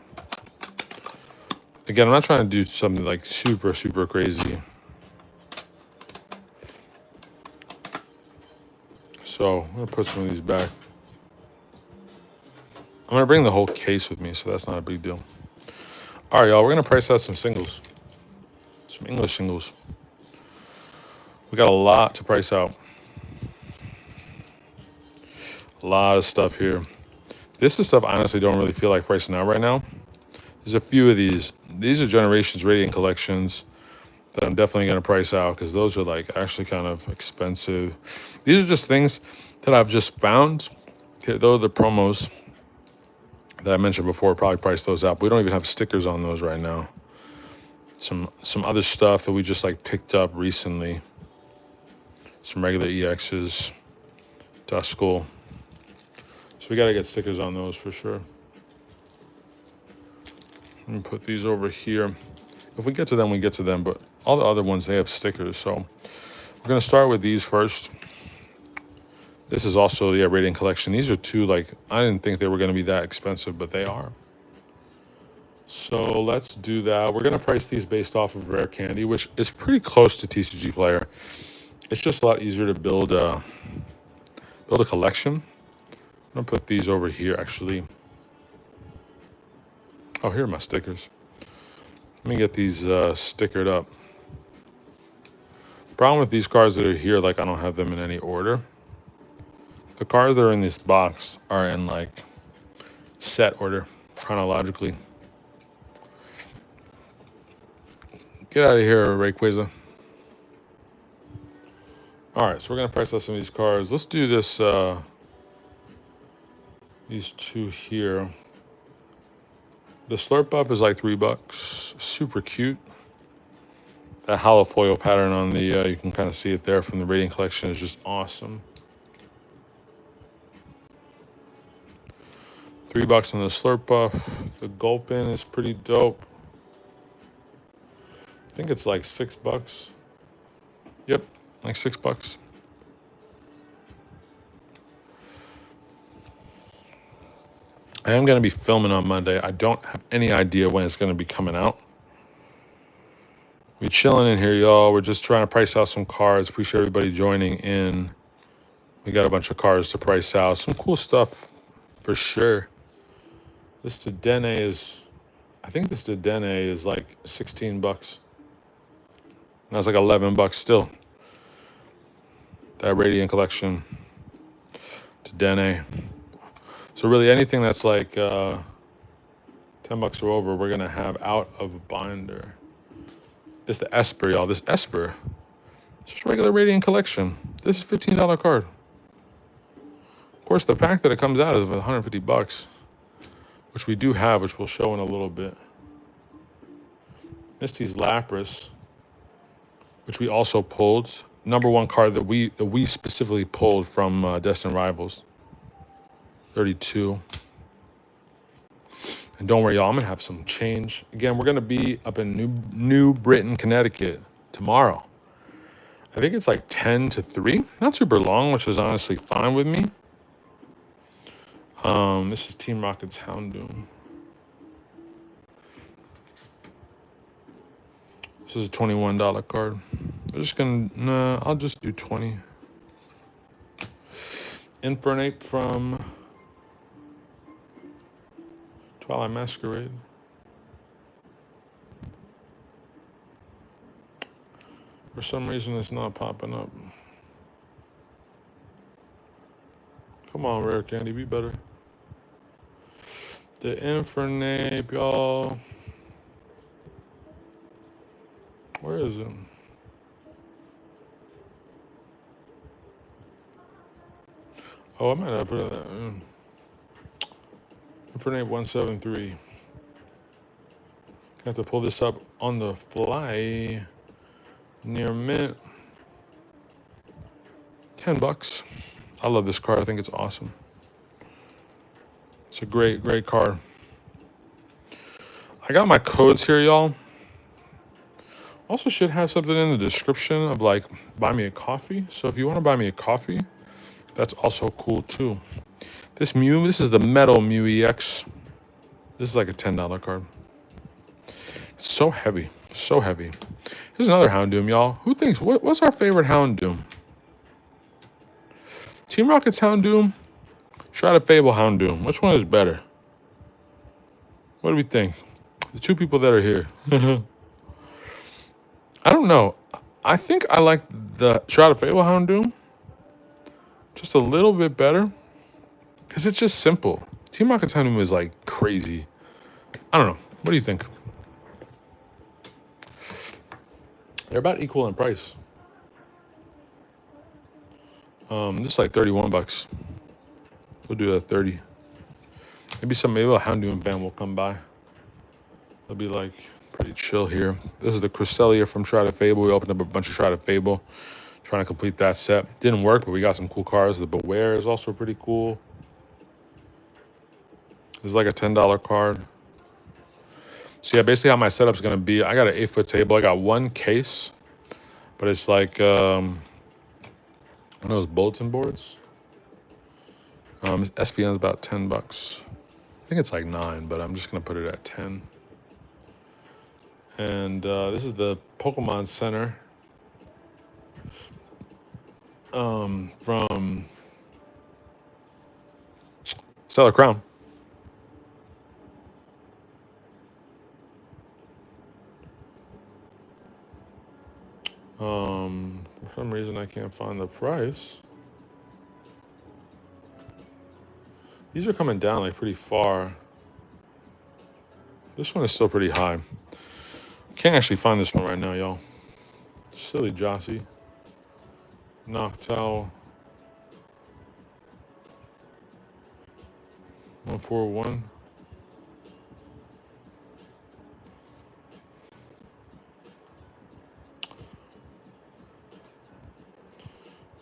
Again, I'm not trying to do something like super, super crazy. So I'm going to put some of these back. I'm going to bring the whole case with me, so that's not a big deal. All right, y'all. We're going to price out some singles. Some English singles. We got a lot to price out. A lot of stuff here. This is stuff I honestly don't really feel like pricing out right now. There's a few of these. These are Generations Radiant collections that I'm definitely going to price out because those are like actually kind of expensive. These are just things that I've just found. Those are the promos that I mentioned before. Probably price those out. But we don't even have stickers on those right now. Some other stuff that we just like picked up recently. Some regular EXs. Duskull. So we got to get stickers on those for sure. Let me put these over here. If we get to them, we get to them. But all the other ones, they have stickers. So we're going to start with these first. This is also the Radiant Collection. These are two, like, I didn't think they were going to be that expensive, but they are. So let's do that. We're going to price these based off of Rare Candy, which is pretty close to TCG Player. It's just a lot easier to build a collection. I'm going to put these over here, actually. Oh, here are my stickers. Let me get these stickered up. Problem with these cards that are here, like I don't have them in any order. The cards that are in this box are in like set order, chronologically. Get out of here, Rayquaza. All right, so we're gonna price out some of these cards. Let's do this. These two here. The Slurp Buff is like $3. Super cute. That hollow foil pattern on the, you can kind of see it there from the Radiant Collection is just awesome. $3 on the Slurp Buff. The Gulpin is pretty dope. I think it's like $6. Yep, like $6. I am going to be filming on Monday. I don't have any idea when it's going to be coming out. We're chilling in here, y'all. We're just trying to price out some cards. Appreciate everybody joining in. We got a bunch of cards to price out. Some cool stuff for sure. This Dedenne is, I think this Dedenne is like $16. That's like $11 still. That Radiant Collection. Dedenne. So really anything that's like 10 bucks or over, we're gonna have out of binder. It's the Esper, y'all. This Esper, just regular Radiant Collection. This is $15 card. Of course, the pack that it comes out is 150 bucks, which we do have, which we'll show in a little bit. Misty's Lapras, which we also pulled. #1 card that we specifically pulled from Destined Rivals. 32. And don't worry, y'all, I'm going to have some change. Again, we're going to be up in New Britain, Connecticut tomorrow. I think it's like 10 to 3. Not super long, which is honestly fine with me. This is Team Rocket's Houndoom. This is a $21 card. I'm just going to, I'll just do 20. Infernape from Twilight Masquerade. For some reason, it's not popping up. Come on, Rare Candy, be better. The Infernape, y'all. Where is it? Oh, I might have put it there. Infernape 173. Have to pull this up on the fly. Near mint. 10 bucks. I love this card. I think it's awesome. It's a great, great card. I got my codes here, y'all. Also should have something in the description of like buy me a coffee. So if you want to buy me a coffee, that's also cool too. This Mew, this is the Metal Mew EX. This is like a $10 card. It's so heavy. So heavy. Here's another Houndoom, y'all. Who thinks, what's our favorite Houndoom? Team Rocket's Houndoom? Shroud of Fable Houndoom. Which one is better? What do we think? The two people that are here. I don't know. I think I like the Shroud of Fable Houndoom just a little bit better because it's just simple. Team Rocket's Houndoom is like crazy. I don't know. What do you think? They're about equal in price. This is like 31 bucks. We'll do a 30. Maybe a Houndoom fan will come by. They'll be like pretty chill here. This is the Cresselia from Shroud of Fable. We opened up a bunch of Shroud of Fable, trying to complete that set. Didn't work, but we got some cool cards. The Beware is also pretty cool. This is like a $10 card. So yeah, basically how my setup's gonna be, I got an 8-foot table. I got one case, but it's like one of those bulletin boards. SPN's about 10 bucks. I think it's like 9, but I'm just gonna put it at 10. And this is the Pokemon Center from Stellar Crown. For some reason I can't find the price. These are coming down like pretty far. This one is still pretty high. Can't actually find this one right now, y'all. Silly Jossie. Noctowl. 141.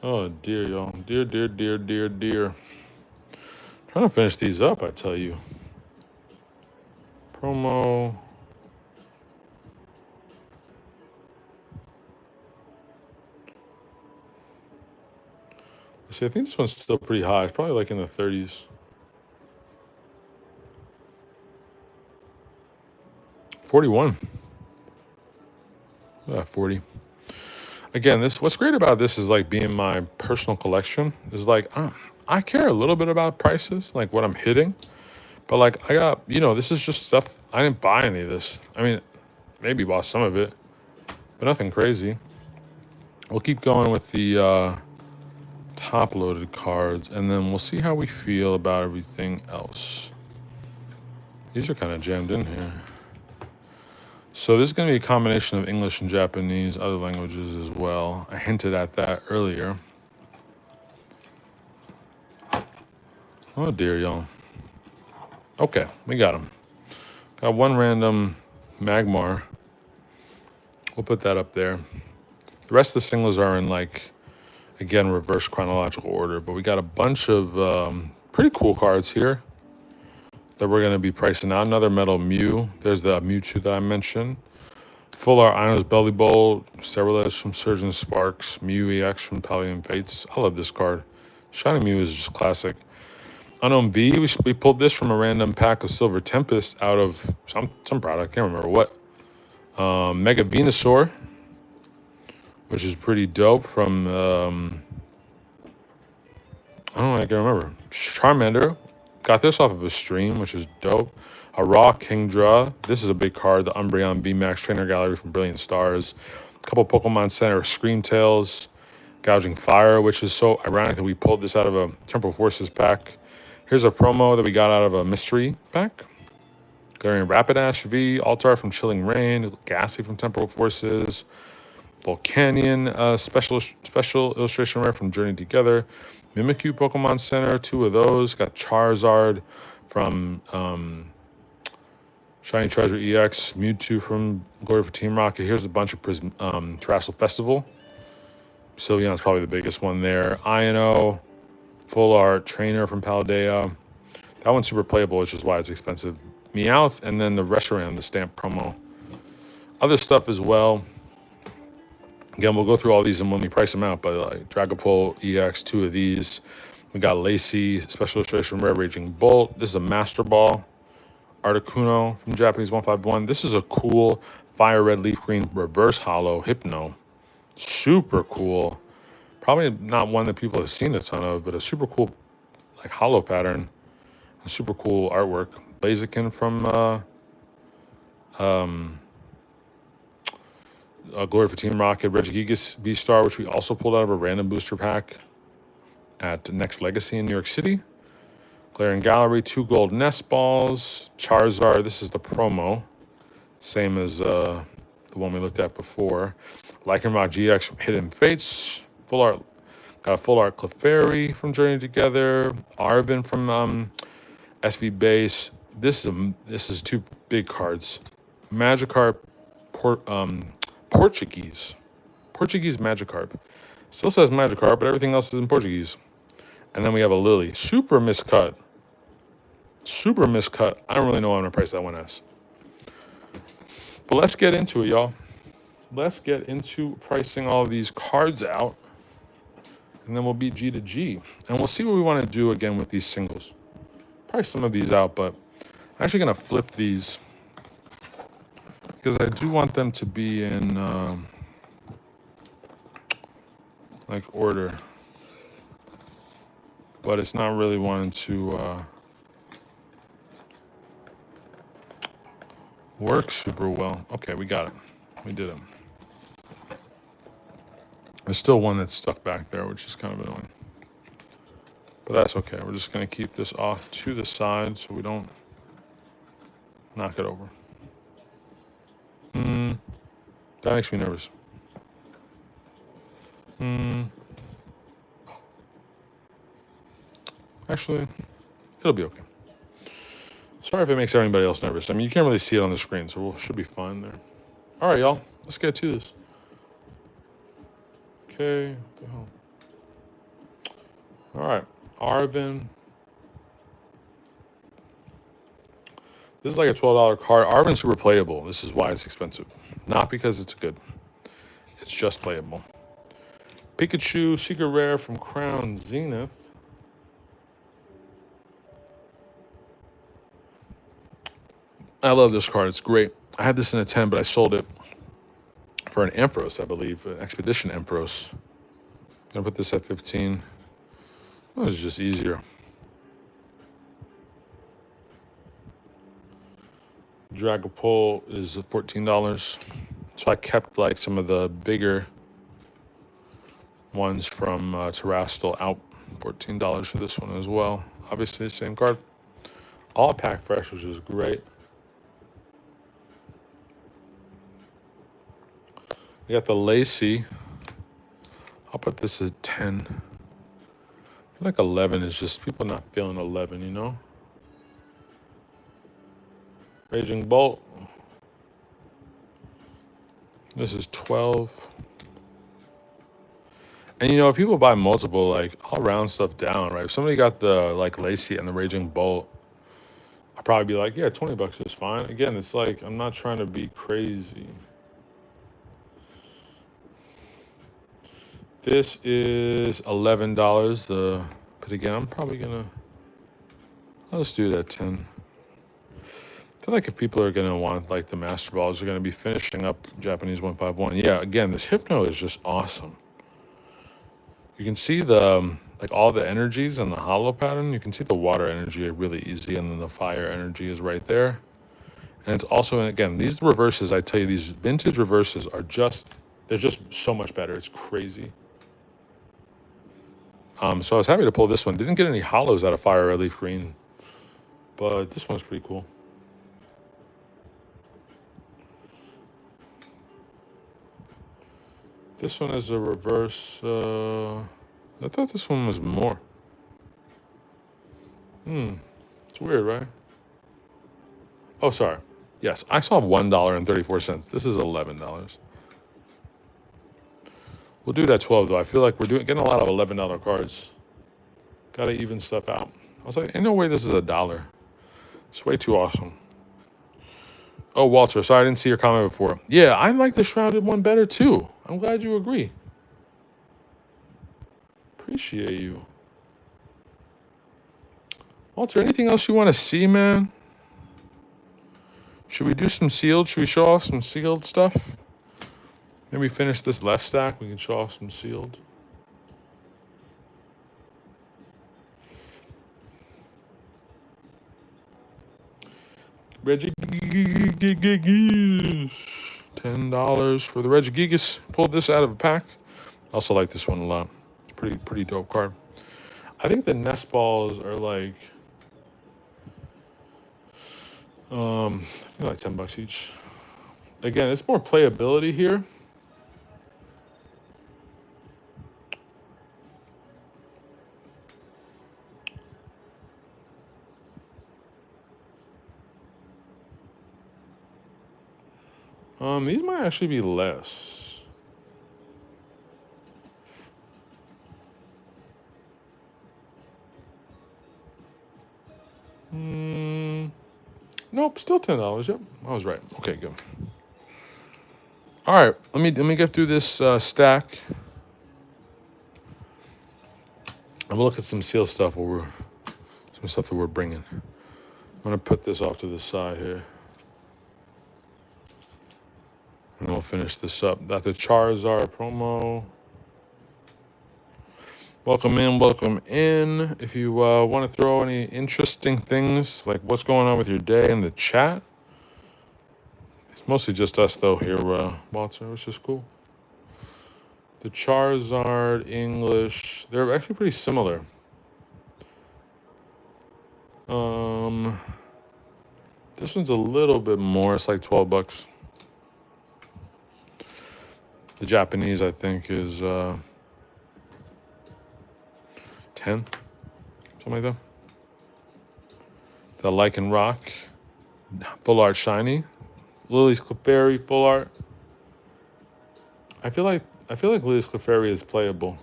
Oh dear, y'all. Dear, dear, dear, dear, dear. Trying to finish these up, I tell you. Promo. Let's see, I think this one's still pretty high. It's probably like in the 30s. 41. 40. Again, what's great about this is like being my personal collection is like I care a little bit about prices, like what I'm hitting, but like I got, this is just stuff. I didn't buy any of this. I mean, maybe bought some of it, but nothing crazy. We'll keep going with the top-loaded cards, and then we'll see how we feel about everything else. These are kind of jammed in here. So this is going to be a combination of English and Japanese, other languages as well. I hinted at that earlier. Oh dear, y'all. Okay, we got them. Got one random Magmar. We'll put that up there. The rest of the singles are in, like, again, reverse chronological order. But we got a bunch of pretty cool cards here that we're going to be pricing out. Another Metal Mew. There's the Mewtwo that I mentioned. Full Art Ino's Belly Bowl. Cerulean from Surgeon Sparks. Mew EX from Pallium Fates. I love this card. Shiny Mew is just classic. Unknown V. We pulled this from a random pack of Silver Tempest out of some product. I can't remember what. Mega Venusaur, which is pretty dope from, I don't know, I can remember. Charmander. Got this off of a stream, which is dope. A Raw Kingdra. This is a big card. The Umbreon VMAX Trainer Gallery from Brilliant Stars. A couple Pokemon Center Screamtails. Gouging Fire, which is so ironic that we pulled this out of a Temporal Forces pack. Here's a promo that we got out of a mystery pack. Glaring Rapidash V. Altar from Chilling Rain. Gassy from Temporal Forces. Volcanion special illustration rare from Journey Together. Mimikyu Pokemon Center, 2 of those. Got Charizard from Shiny Treasure EX. Mewtwo from Glory for Team Rocket. Here's a bunch of Terrestrial Festival. Sylveon's probably the biggest one there. Ino, Full Art Trainer from Paldea. That one's super playable, which is why it's expensive. Meowth, and then the Reshiram, the stamp promo. Other stuff as well. Again, we'll go through all these and when we price them out, but like Dragapult EX, 2 of these. We got Lacey, Special Illustration Rare Raging Bolt. This is a Master Ball. Articuno from Japanese 151. This is a cool Fire Red Leaf Green Reverse Hollow Hypno. Super cool. Probably not one that people have seen a ton of, but a super cool like hollow pattern. A super cool artwork. Blaziken from Glory for Team Rocket, Regigigas V-Star, which we also pulled out of a random booster pack at Next Legacy in New York City. Glaring Gallery, 2 gold Nest Balls. Charizard, this is the promo. Same as the one we looked at before. Lycanroc GX from Hidden Fates. Full Art, got a Full Art Clefairy from Journey Together. Arvin from SV Base. This is 2 big cards. Magikarp, Portuguese Magikarp. Still says Magikarp, but everything else is in Portuguese. And then we have a Lily. Super miscut. I don't really know what I'm going to price that one as. But let's get into it, y'all. Let's get into pricing all of these cards out. And then we'll be G to G. And we'll see what we want to do again with these singles. Price some of these out, but I'm actually going to flip these. Because I do want them to be in, like, order. But it's not really wanting to work super well. Okay, we got it. We did it. There's still one that's stuck back there, which is kind of annoying. But that's okay. We're just going to keep this off to the side so we don't knock it over. That makes me nervous. Actually, it'll be okay. Sorry if it makes anybody else nervous. I mean, you can't really see it on the screen, so we should be fine there. All right, y'all. Let's get to this. Okay. What the hell? All right. Arvin. This is like a $12 card. Arvin's super playable. This is why it's expensive. Not because it's good. It's just playable. Pikachu, Secret Rare from Crown Zenith. I love this card. It's great. I had this in a 10, but I sold it for an Ampharos, I believe. An Expedition Ampharos. I'm going to put this at 15. Well, it's just easier. Dragapult is $14. So I kept like some of the bigger ones from Terrastal out. $14 for this one as well. Obviously, same card. All pack fresh, which is great. We got the Lacy. I'll put this at 10. I feel like 11 is just people not feeling 11, you know? Raging Bolt. This is 12. And you know, if people buy multiple, like, I'll round stuff down, right? If somebody got the like Lacy and the Raging Bolt, I'd probably be like, yeah, $20 is fine. Again, it's like I'm not trying to be crazy. This is $11. But again, I'm probably gonna. I'll just do it at 10. I feel like if people are gonna want like the Master Balls, they're gonna be finishing up Japanese 151. Yeah, again, this Hypno is just awesome. You can see the like all the energies in the hollow pattern. You can see the water energy really easy, and then the fire energy is right there. And it's also, again, these reverses, I tell you, these vintage reverses are they're just so much better. It's crazy. So I was happy to pull this one. Didn't get any hollows out of Fire Red Leaf Green, but this one's pretty cool. This one is a reverse. I thought this one was more. It's weird, right? Oh, sorry. Yes, I saw $1.34. This is $11. We'll do that 12 though. I feel like we're getting a lot of $11 cards. Gotta even stuff out. I was like, ain't no way this is $1. It's way too awesome. Oh, Walter, sorry I didn't see your comment before. Yeah, I like the Shrouded one better too. I'm glad you agree. Appreciate you. Walter, anything else you want to see, man? Should we do some sealed? Should we show off some sealed stuff? Maybe finish this left stack. We can show off some sealed. Regigigas. $10 for the Regigigas. Pulled this out of a pack. Also like this one a lot. It's pretty dope card. I think the nest balls are like I think like $10 each. Again, it's more playability here. These might actually be less. Nope, still $10. Yep, I was right. Okay, good. All right, let me get through this stack. I'm gonna look at some seal stuff some stuff that we're bringing. I'm gonna put this off to the side here. And we'll finish this up. Got the Charizard promo. Welcome in. If you want to throw any interesting things, like what's going on with your day in the chat. It's mostly just us, though, here, Walter, which is cool. The Charizard, English, they're actually pretty similar. This one's a little bit more. It's like $12. The Japanese, I think, is 10, something like that. The Lycan Rock, full art shiny. Lily's Clefairy, full art. I feel like Lily's Clefairy is playable.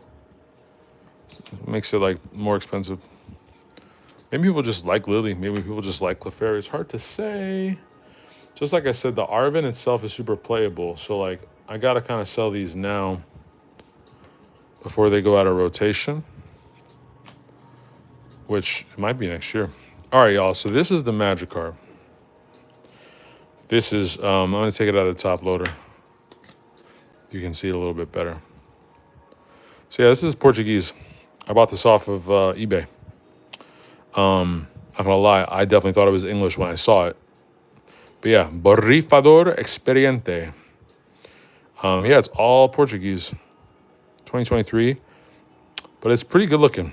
It makes it like more expensive. Maybe people just like Lily. Maybe people just like Clefairy. It's hard to say. Just like I said, the Arven itself is super playable. So like, I gotta kind of sell these now before they go out of rotation, which it might be next year. All right, y'all. So this is the Magikarp. This is, I'm gonna take it out of the top loader. You can see it a little bit better. So yeah, this is Portuguese. I bought this off of eBay. Not gonna lie, I definitely thought it was English when I saw it. But yeah, Borrifador Experiente. Yeah, it's all Portuguese. 2023. But it's pretty good looking.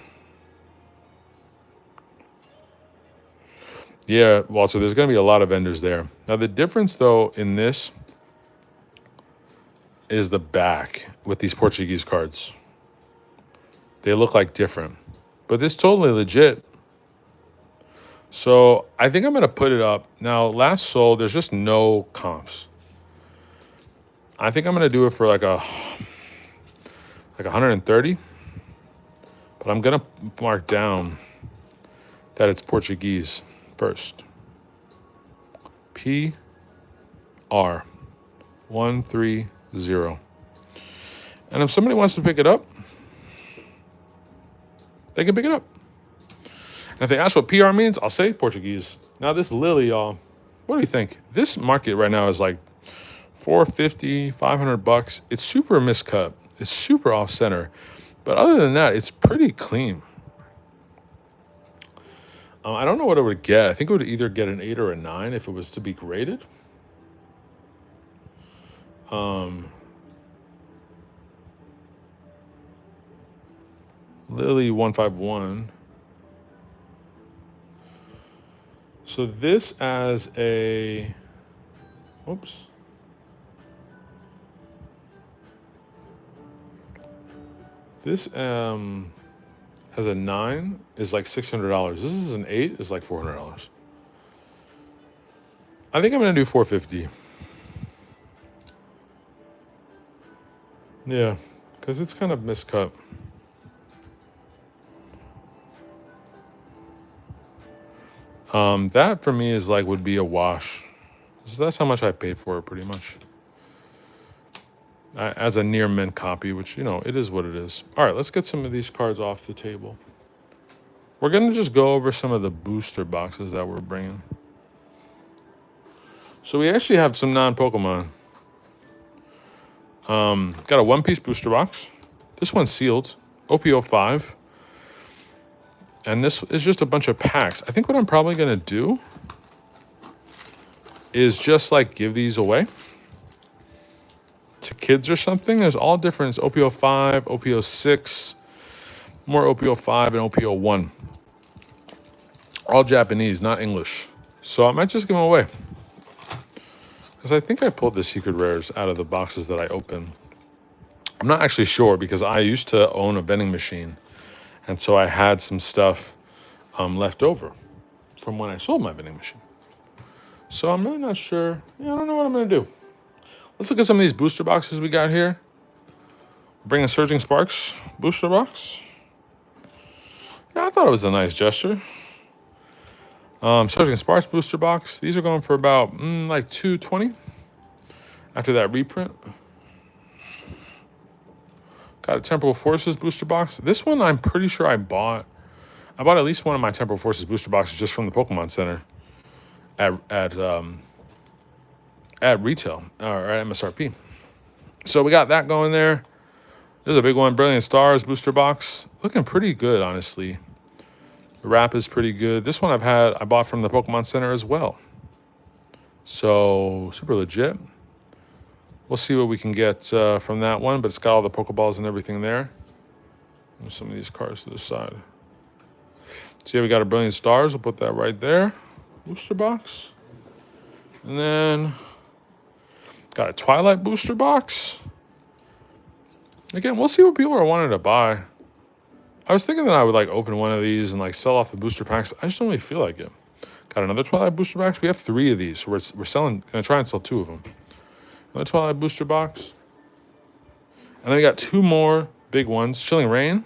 Yeah, Walter, there's going to be a lot of vendors there. Now, the difference, though, in this is the back with these Portuguese cards. They look like different. But this is totally legit. So I think I'm going to put it up. Now, last sold, there's just no comps. I think I'm going to do it for like 130. But I'm going to mark down that it's Portuguese first. PR 130. And if somebody wants to pick it up, they can pick it up. And if they ask what PR means, I'll say Portuguese. Now this Lily, y'all, what do you think? This market right now is like $450, $500. It's super miscut. It's super off center. But other than that, it's pretty clean. I don't know what it would get. I think it would either get an 8 or a 9 if it was to be graded. Lily 151. So this as a, oops. This as a 9 is like $600. This is an 8 is like $400. I think I'm gonna do 450. Yeah, because it's kind of miscut. That for me is like would be a wash. So that's how much I paid for it, pretty much. As a near mint copy, which, you know, it is what it is. All right, let's get some of these cards off the table. We're going to just go over some of the booster boxes that we're bringing. So we actually have some non-Pokemon. Got a one-piece booster box. This one's sealed. OPO5. And this is just a bunch of packs. I think what I'm probably going to do is just like give these away to kids or something. There's all different. It's OPO5, OPO6, more OPO5, and OPO1. All Japanese, not English. So I might just give them away. Because I think I pulled the secret rares out of the boxes that I opened. I'm not actually sure because I used to own a vending machine. And so I had some stuff left over from when I sold my vending machine. So I'm really not sure. Yeah, I don't know what I'm going to do. Let's look at some of these booster boxes we got here. Bring a Surging Sparks booster box. Yeah, I thought it was a nice gesture. Surging Sparks booster box. These are going for about like $220 after that reprint. Got a Temporal Forces booster box. This one I'm pretty sure I bought at least one of my Temporal Forces booster boxes just from the Pokemon Center at retail or at MSRP. So we got that going there. There's a big one, Brilliant Stars booster box. Looking pretty good, honestly. The wrap is pretty good. This one I bought from the Pokemon Center as well. So super legit. We'll see what we can get from that one, but it's got all the Pokeballs and everything there. And some of these cards to the side. So yeah, we got a Brilliant Stars. We'll put that right there. Booster box. And then got a Twilight booster box. Again, we'll see what people are wanting to buy. I was thinking that I would like open one of these and like sell off the booster packs, but I just don't really feel like it. Got another Twilight booster box. We have 3 of these, so we're gonna try and sell 2 of them. Another Twilight booster box. And then we got 2 more big ones. Chilling Rain.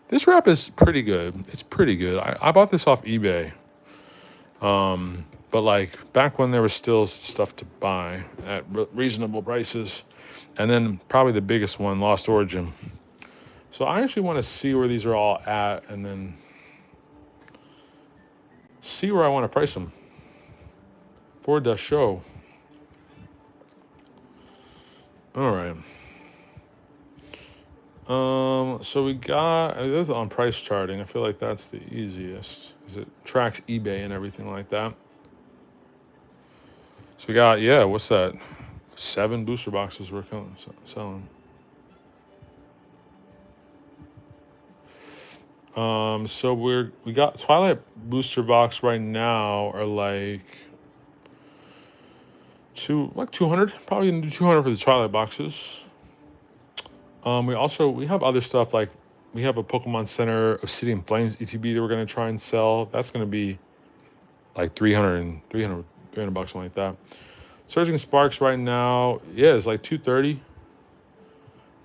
This wrap is pretty good. It's pretty good. I bought this off eBay. But like back when there was still stuff to buy at reasonable prices. And then probably the biggest one, Lost Origin. So I actually want to see where these are all at and then see where I want to price them for the show. All right. So we got, this is on price charting. I feel like that's the easiest because it tracks eBay and everything like that. So we got, yeah, what's that? 7 booster boxes we're selling. So we got Twilight booster box right now are like 200. Probably gonna do 200 for the Twilight boxes. We have other stuff like we have a Pokemon Center Obsidian Flames ETB that we're gonna try and sell. That's gonna be like 300 bucks, something like that. Surging Sparks right now, yeah, it's like 230.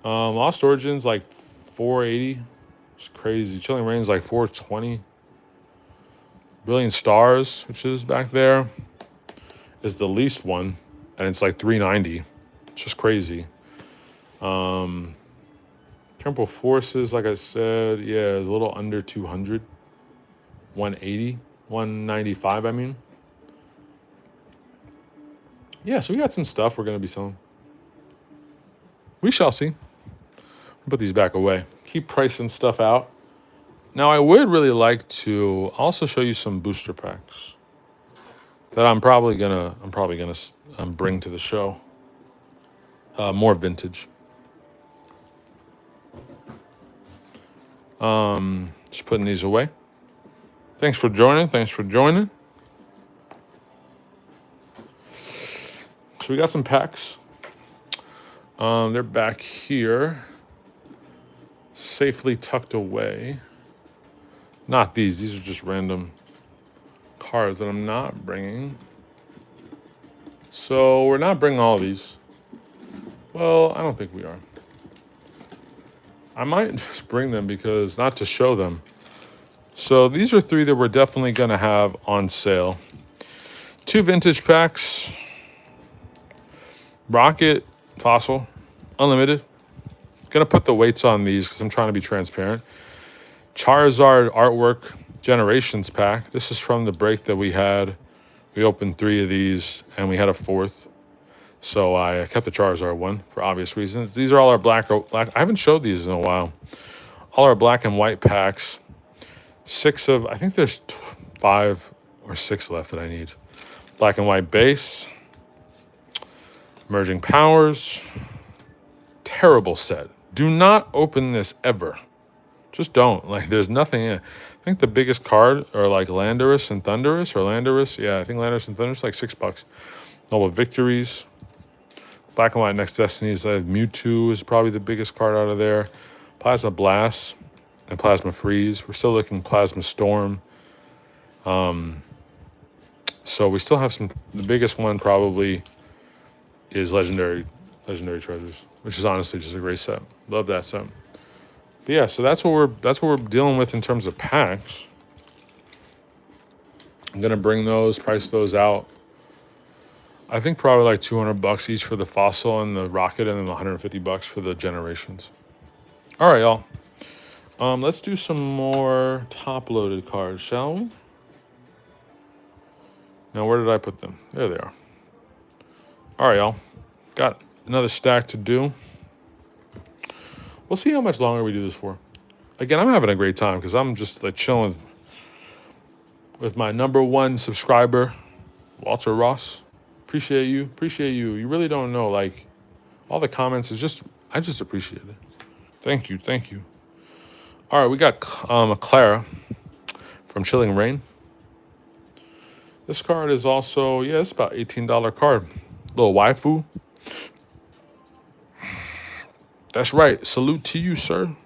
Lost Origins like 480. It's crazy. Chilling Reigns like 420. Brilliant Stars, which is back there, is the least one, and it's like 390. It's just crazy. Temporal Forces, like I said, yeah, is a little under 200. 180, 195, I mean. Yeah, so we got some stuff we're going to be selling. We shall see. Put these back away. Keep pricing stuff out. Now, I would really like to also show you some booster packs that I'm probably gonna bring to the show. More vintage. Just putting these away. Thanks for joining. So we got some packs. They're back here, safely tucked away. Not these. These are just random cards that I'm not bringing. So we're not bringing all these. Well, I don't think we are. I might just bring them because not to show them. So these are 3 that we're definitely going to have on sale. 2 vintage packs. Rocket, Fossil, Unlimited. Going to put the weights on these because I'm trying to be transparent. Charizard Artwork Generations pack. This is from the break that we had. We opened 3 of these and we had a 4th. So I kept the Charizard one for obvious reasons. These are all our black. I haven't showed these in a while. All our black and white packs. 6 of, I think there's 5 or 6 left that I need. Black and white base. Merging Powers. Terrible set. Do not open this ever. Just don't. Like, there's nothing in it. I think the biggest card are like Landorus and Thundurus, or Landorus. Yeah, I think Landorus and Thundurus, like $6. Noble Victories. Black and White Next Destinies. Mewtwo is probably the biggest card out of there. Plasma Blast and Plasma Freeze. We're still looking Plasma Storm. So we still have some. The biggest one probably is Legendary Treasures, which is honestly just a great set. Love that set. But yeah, so that's what we're dealing with in terms of packs. I'm gonna bring those, price those out. I think probably like $200 each for the Fossil and the Rocket, and then $150 for the Generations. All right, y'all. Let's do some more top-loaded cards, shall we? Now, where did I put them? There they are. All right, y'all. Got another stack to do. We'll see how much longer we do this for. Again, I'm having a great time because I'm just like chilling with my #1 subscriber, Walter Ross. Appreciate you. You really don't know, like, all the comments is just, I just appreciate it. Thank you. All right, we got Clara from Chilling Reign. This card is also, yeah, it's about $18 card. Little waifu. That's right. Salute to you, sir.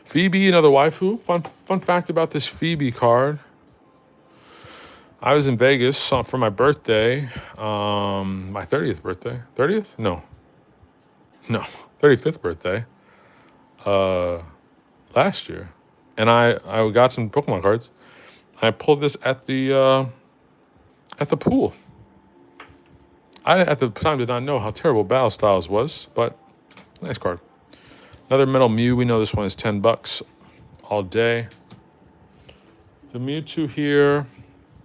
Phoebe, another waifu. Fun fact about this Phoebe card. I was in Vegas for my birthday, my 30th birthday. 30th? No, 35th birthday. Last year, and I got some Pokemon cards. I pulled this at the pool. I at the time did not know how terrible Battle Styles was, but nice card. Another Metal Mew. We know this one is $10 all day. The Mewtwo here,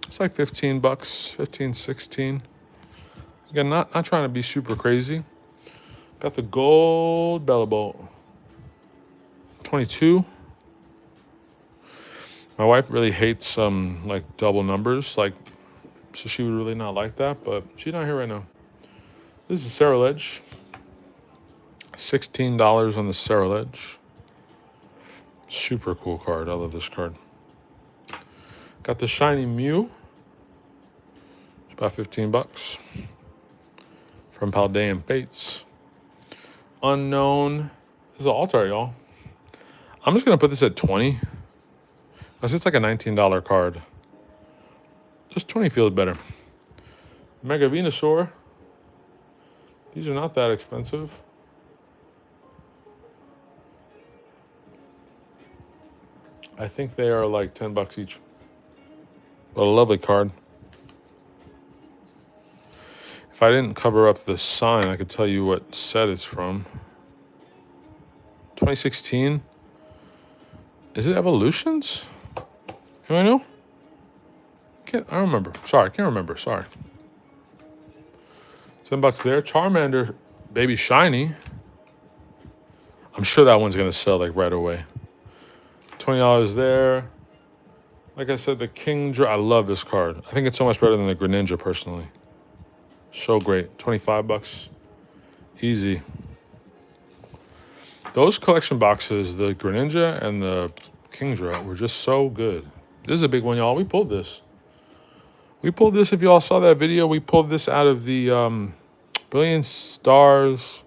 it's like $15, 15, 16. Again, not trying to be super crazy. Got the gold Bellabolt. 22. My wife really hates like double numbers, like, so she would really not like that, but she's not here right now. This is Ceruledge. $16 on the Ceruledge. Super cool card. I love this card. Got the shiny Mew. It's about 15 bucks. From Paldean Fates. Unknown. This is an alt-art, y'all. I'm just going to put this at 20. Because it's like a $19 card. Just 20 feels better. Mega Venusaur. These are not that expensive. I think they are like 10 bucks each. But a lovely card. If I didn't cover up the sign, I could tell you what set it's from. 2016. Is it Evolutions? Do I know? I don't remember. Sorry, I can't remember. Sorry. 10 bucks there. Charmander, baby shiny. I'm sure that one's gonna sell like right away. $20 there. Like I said, the Kingdra. I love this card. I think it's so much better than the Greninja personally. So great. 25 bucks. Easy. Those collection boxes, the Greninja and the Kingdra, were just so good. This is a big one, y'all. We pulled this. We pulled this. If y'all saw that video, we pulled this out of the Billion Stars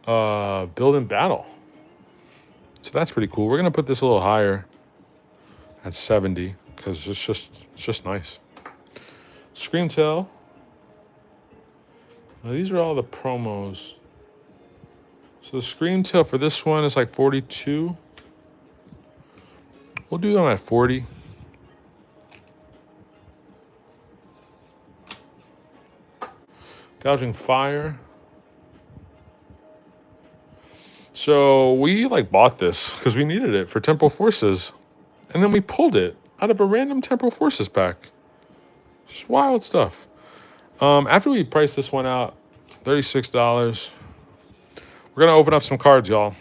Build and Battle. So that's pretty cool. We're gonna put this a little higher at 70 because it's just nice. Screamtail. Now these are all the promos. So the Screamtail for this one is like 42. We'll do them at 40. Gouging Fire. So we like bought this because we needed it for Temporal Forces. And then we pulled it out of a random Temporal Forces pack. Just wild stuff. After we priced this one out, $36. We're going to open up some cards, y'all.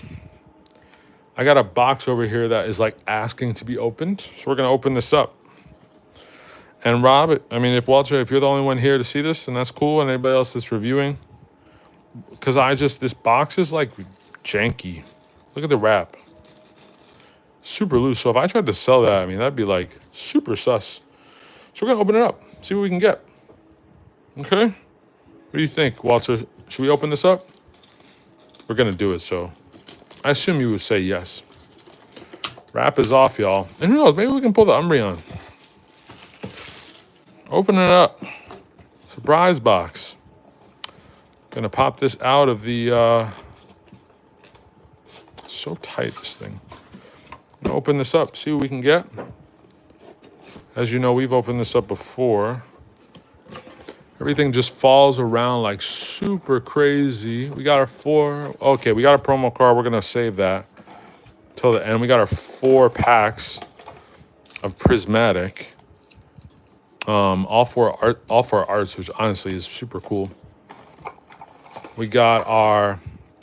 I got a box over here that is like asking to be opened. So we're going to open this up. And Rob, I mean, if Walter, if you're the only one here to see this, then that's cool. And anybody else that's reviewing. Because this box is like janky. Look at the wrap. Super loose. So if I tried to sell that, I mean, that'd be like super sus. So we're going to open it up. See what we can get. Okay? What do you think, Walter? Should we open this up? We're going to do it, so I assume you would say yes. Wrap is off, y'all. And who knows, maybe we can pull the Umbreon. Open it up. Surprise box. Gonna pop this out of the, so tight, this thing. Gonna open this up, see what we can get. As you know, we've opened this up before. Everything just falls around like super crazy. We got our 4. Okay, we got a promo card. We're gonna save that till the end. We got our 4 packs of Prismatic. All four arts, which honestly is super cool. We got our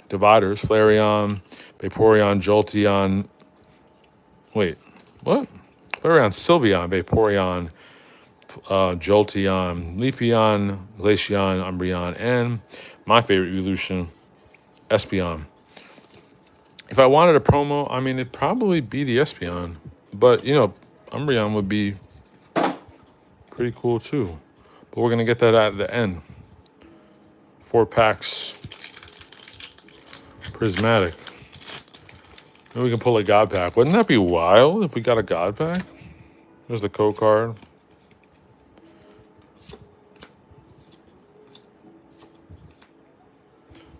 dividers: Flareon, Vaporeon, Jolteon. Wait, what? Flareon, Sylveon, Vaporeon, Jolteon, Leafeon, Glaceon, Umbreon, and my favorite evolution, Espeon. If I wanted a promo, I mean, it'd probably be the Espeon. But, you know, Umbreon would be pretty cool too. But we're going to get that at the end. 4 packs. Prismatic. Maybe we can pull a God pack. Wouldn't that be wild if we got a God pack? There's the code card.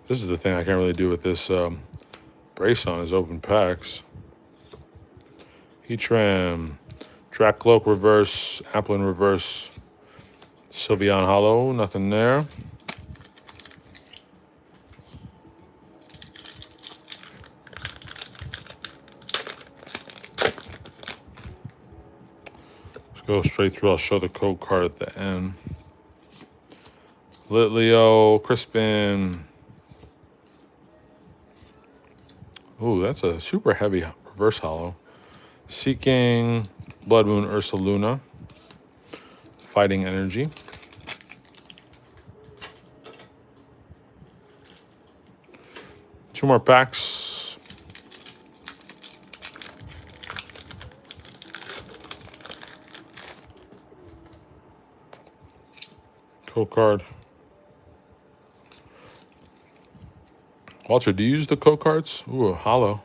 This is the thing I can't really do with this brace on is open packs. Heatran, Dracloak reverse, Applin reverse, Sylveon Hollow, nothing there. Let's go straight through. I'll show the code card at the end. Litleo, Crispin. Ooh, that's a super heavy reverse hollow. Seeking, Blood Moon, Ursaluna. Fighting Energy. Two more packs. Code card. Walter, do you use the code cards? Ooh, hollow.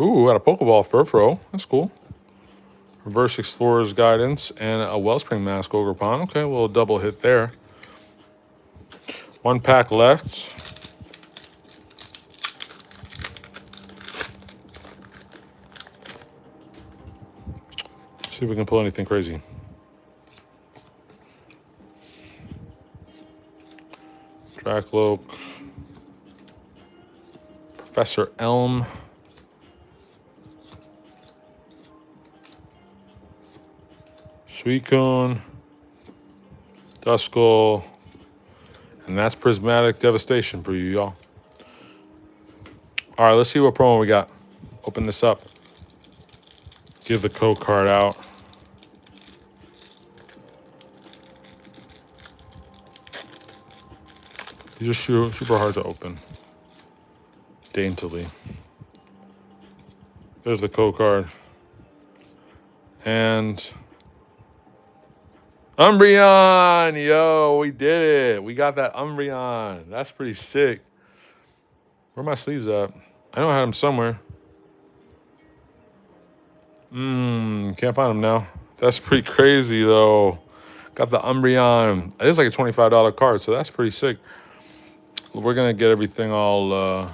Ooh, got a Pokeball Furfro. That's cool. Reverse Explorer's Guidance and a Wellspring Mask Ogre Pond. Okay, a little double hit there. One pack left. See if we can pull anything crazy. Dracloak. Professor Elm. Suicune. Duskull. And that's Prismatic Devastation for you, y'all. All right, let's see what promo we got. Open this up. Give the code card out. These are super hard to open. Daintily. There's the code card. And Umbreon! Yo, we did it. We got that Umbreon. That's pretty sick. Where are my sleeves at? I know I had them somewhere. Can't find them now. That's pretty crazy, though. Got the Umbreon. It is like a $25 card, so that's pretty sick. We're going to get everything all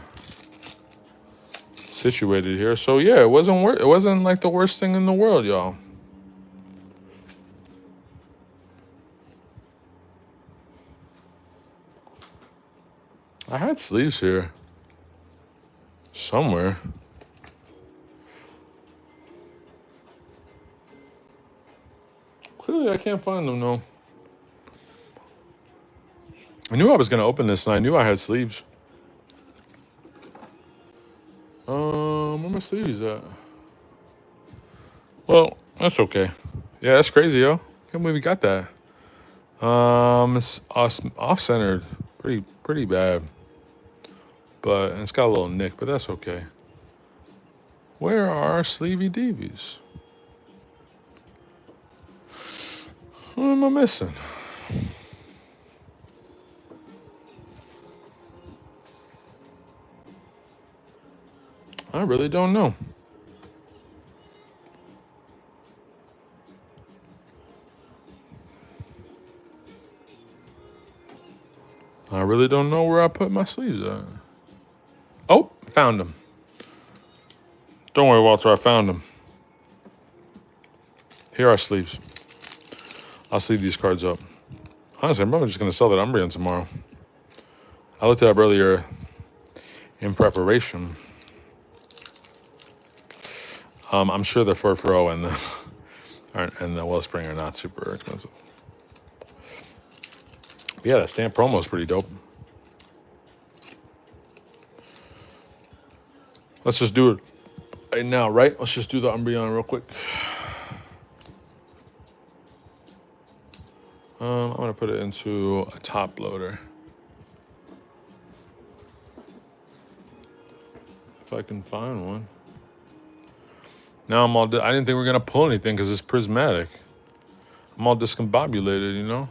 situated here. So, yeah, it wasn't like the worst thing in the world, y'all. I had sleeves here somewhere. Clearly, I can't find them, though. I knew I was going to open this, and I knew I had sleeves. Where my sleeves at? Well, that's okay. Yeah, that's crazy, yo. Can't believe we got that. It's off-centered. Pretty bad. But it's got a little nick, but that's okay. Where are our sleevey deebies? What am I missing? I really don't know. I really don't know where I put my sleeves at. Oh, found them. Don't worry, Walter, I found them. Here are sleeves. I'll sleeve these cards up. Honestly, I'm probably just going to sell that Umbreon tomorrow. I looked it up earlier in preparation. I'm sure the Furfro and the Wellspring are not super expensive. But yeah, that stamp promo is pretty dope. Let's just do it right now, right? Let's just do the Umbreon real quick. I'm going to put it into a top loader. If I can find one. Now I'm all... I didn't think we were going to pull anything because it's prismatic. I'm all discombobulated, you know?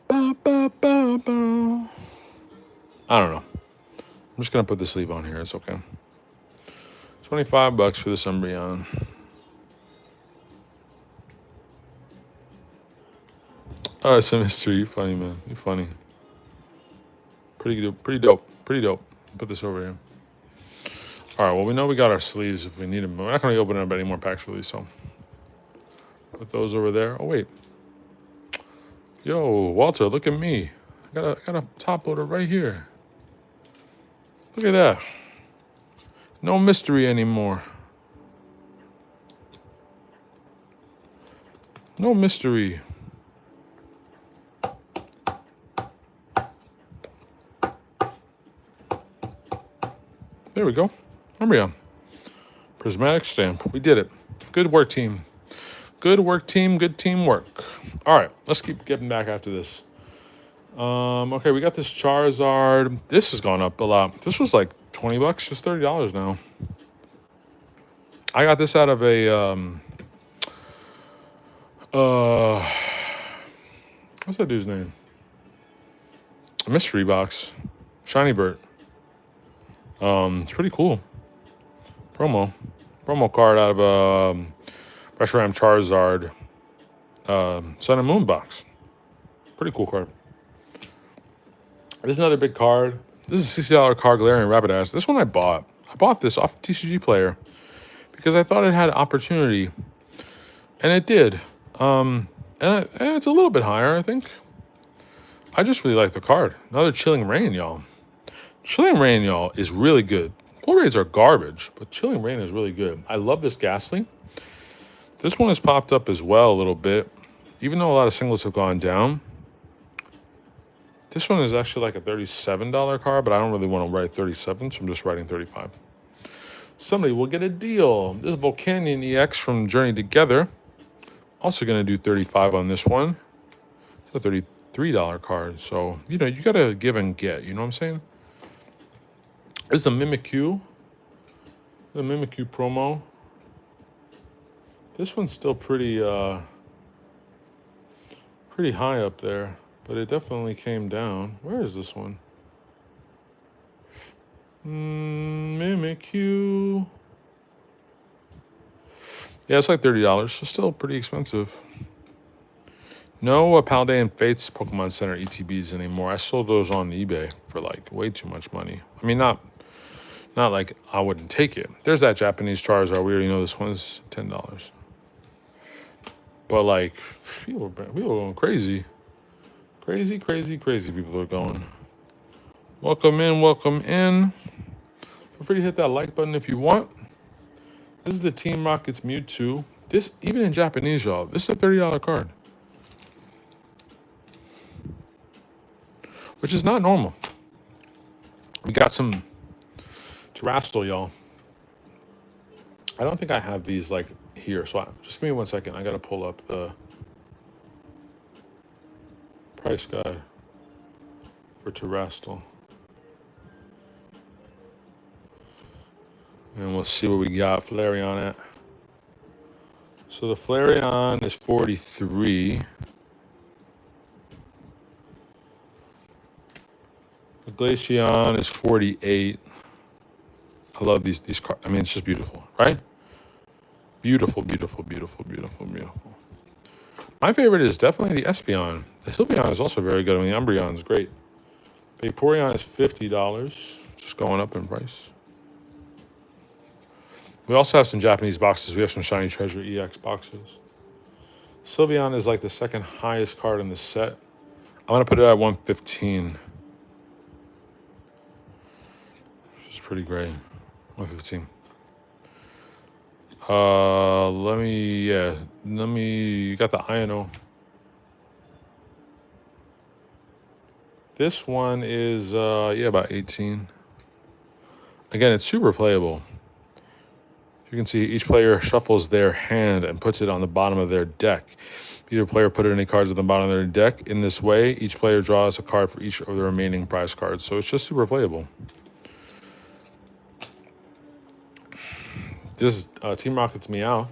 Ba, ba, ba, ba. I don't know. I'm just going to put the sleeve on here. It's okay. $25 for this Umbreon. Oh, it's a mystery. You funny, man. You funny. Pretty dope. Put this over here. All right, well, we know we got our sleeves if we need them. We're not going to open up any more packs really, so put those over there. Oh, wait. Yo, Walter, look at me. I got a top loader right here. Look at that. No mystery anymore. No mystery. There we go. Umbreon. Prismatic stamp. We did it. Good work, team. Good work, team. Good teamwork. All right, let's keep getting back after this. Okay, we got this Charizard. This has gone up a lot. This was like $20, just $30 now. I got this out of a what's that dude's name? A mystery box, Shiny Vert. It's pretty cool. Promo card out of a Reshiram Charizard Sun and Moon box. Pretty cool card. This is another big card. This is a $60 card, Galarian Rapidash. This one I bought. I bought this off TCG Player because I thought it had opportunity, and it did. And it's a little bit higher, I think. I just really like the card. Another Chilling Rain, y'all. Chilling Rain, y'all, is really good. Pull rates are garbage, but Chilling Rain is really good. I love this Ghastly. This one has popped up as well a little bit, even though a lot of singles have gone down. This one is actually like a $37 card, but I don't really want to write 37, so I'm just writing 35. Somebody will get a deal. This is Volcanion EX from Journey Together. Also going to do 35 on this one. It's a $33 card, so, you know, you got to give and get, you know what I'm saying? This is a Mimikyu. The Mimikyu promo. This one's still pretty high up there, but it definitely came down. Where is this one? Mimikyu. Yeah, it's like $30. So still pretty expensive. No Paldean Fates Pokemon Center ETBs anymore. I sold those on eBay for like way too much money. I mean, not like I wouldn't take it. There's that Japanese Charizard. We already know this one's $10. But like, people are going crazy. Crazy people are going. Welcome in. Feel free to hit that like button if you want. This is the Team Rocket's Mewtwo. This, even in Japanese, y'all, this is a $30 card. Which is not normal. We got some Terastal, y'all. I don't think I have these like here, so just give me 1 second. I gotta pull up the price guide for Terastal. And we'll see what we got Flareon at. So the Flareon is 43. The Glaceon is 48. I love these cards. I mean, it's just beautiful, right? Beautiful. My favorite is definitely the Espeon. The Sylveon is also very good. I mean, the Umbreon is great. Vaporeon is $50, just going up in price. We also have some Japanese boxes. We have some Shiny Treasure EX boxes. Sylveon is like the second highest card in the set. I'm going to put it at 115. Which is pretty great. 115. Let me, you got the Iono. This one is, about 18. Again, it's super playable. You can see each player shuffles their hand and puts it on the bottom of their deck. Either player put any cards at the bottom of their deck. In this way, each player draws a card for each of the remaining prize cards. So it's just super playable. This is Team Rocket's Meowth.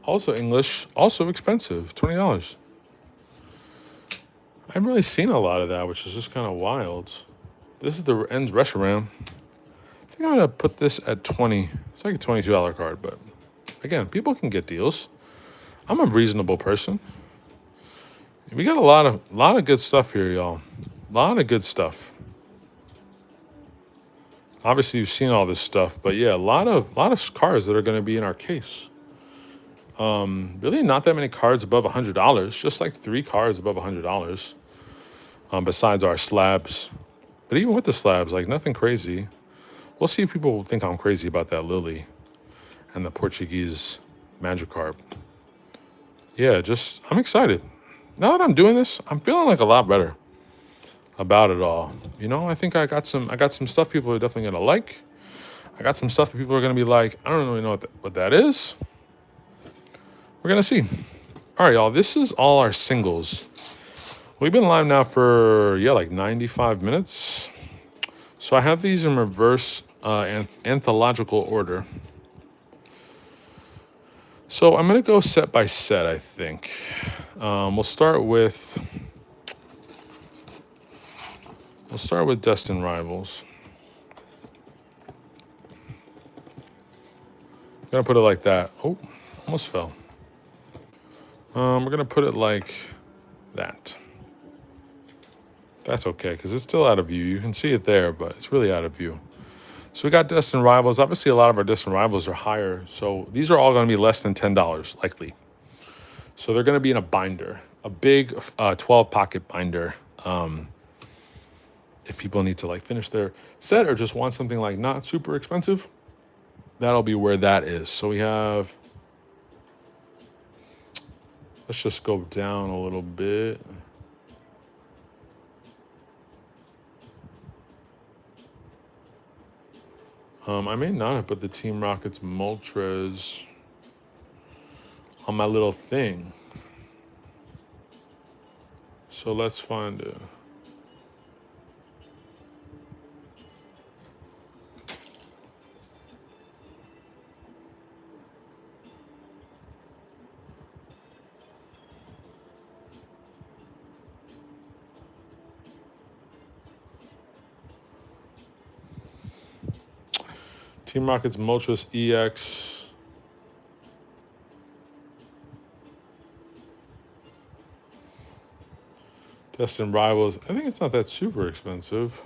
Also English, also expensive, $20. I haven't really seen a lot of that, which is just kind of wild. This is the Ends Reshiram. I think I'm going to put this at 20. It's like a $22 card, but again, people can get deals. I'm a reasonable person. We got a lot of good stuff here, y'all. A lot of good stuff. Obviously, you've seen all this stuff, but yeah, a lot of cards that are going to be in our case. Really not that many cards above $100. Just like 3 cards above $100. Besides our slabs. But even with the slabs, like nothing crazy. We'll see if people think I'm crazy about that Lily and the Portuguese Magikarp. Yeah, I'm excited. Now that I'm doing this, I'm feeling like a lot better about it all. You know, I think I got some stuff people are definitely gonna like. I got some stuff that people are gonna be like, I don't really know what that is. We're gonna see. All right, y'all, this is all our singles. We've been live now for, like 95 minutes. So I have these in reverse anthological order. So I'm going to go set by set, I think. We'll start with Destined Rivals. I'm going to put it like that. Oh, almost fell. We're going to put it like that. That's okay, because it's still out of view. You can see it there, but it's really out of view. So we got Destined Rivals. Obviously, a lot of our Destined Rivals are higher. So these are all going to be less than $10, likely. So they're going to be in a binder, a big 12-pocket binder. If people need to like finish their set or just want something like not super expensive, that'll be where that is. So we have, let's just go down a little bit. I may not have put the Team Rockets Moltres on my little thing. So let's find it. Team Rockets Moltres EX. Destined Rivals. I think it's not that super expensive.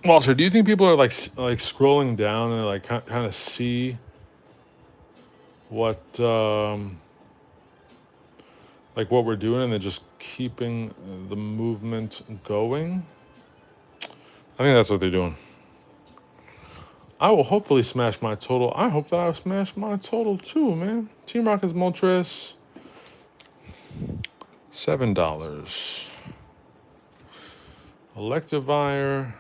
Walter, do you think people are like scrolling down and like kind of see what like what we're doing and they're just keeping the movement going? I think that's what they're doing. I will hopefully smash my total. I hope that I'll smash my total too, man. Team Rockets Moltres, $7. Electivire,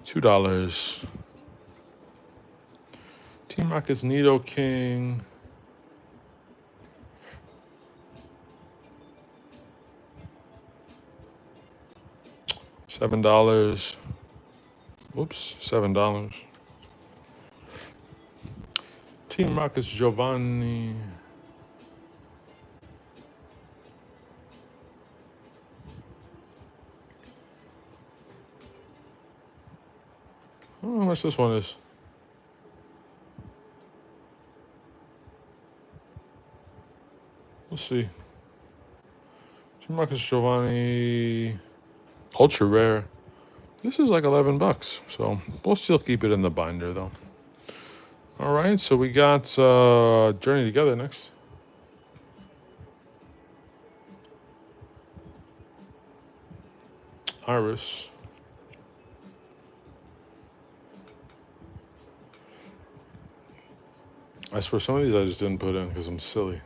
$2. Team Rockets Nidoking, $7. Whoops, $7. Team Rockets Giovanni, I don't know how much this one is. Let's see. Team Rockets Giovanni, ultra rare. This is like $11, so we'll still keep it in the binder though. All right, so we got Journey Together next. Iris. I swear some of these I just didn't put in because I'm silly.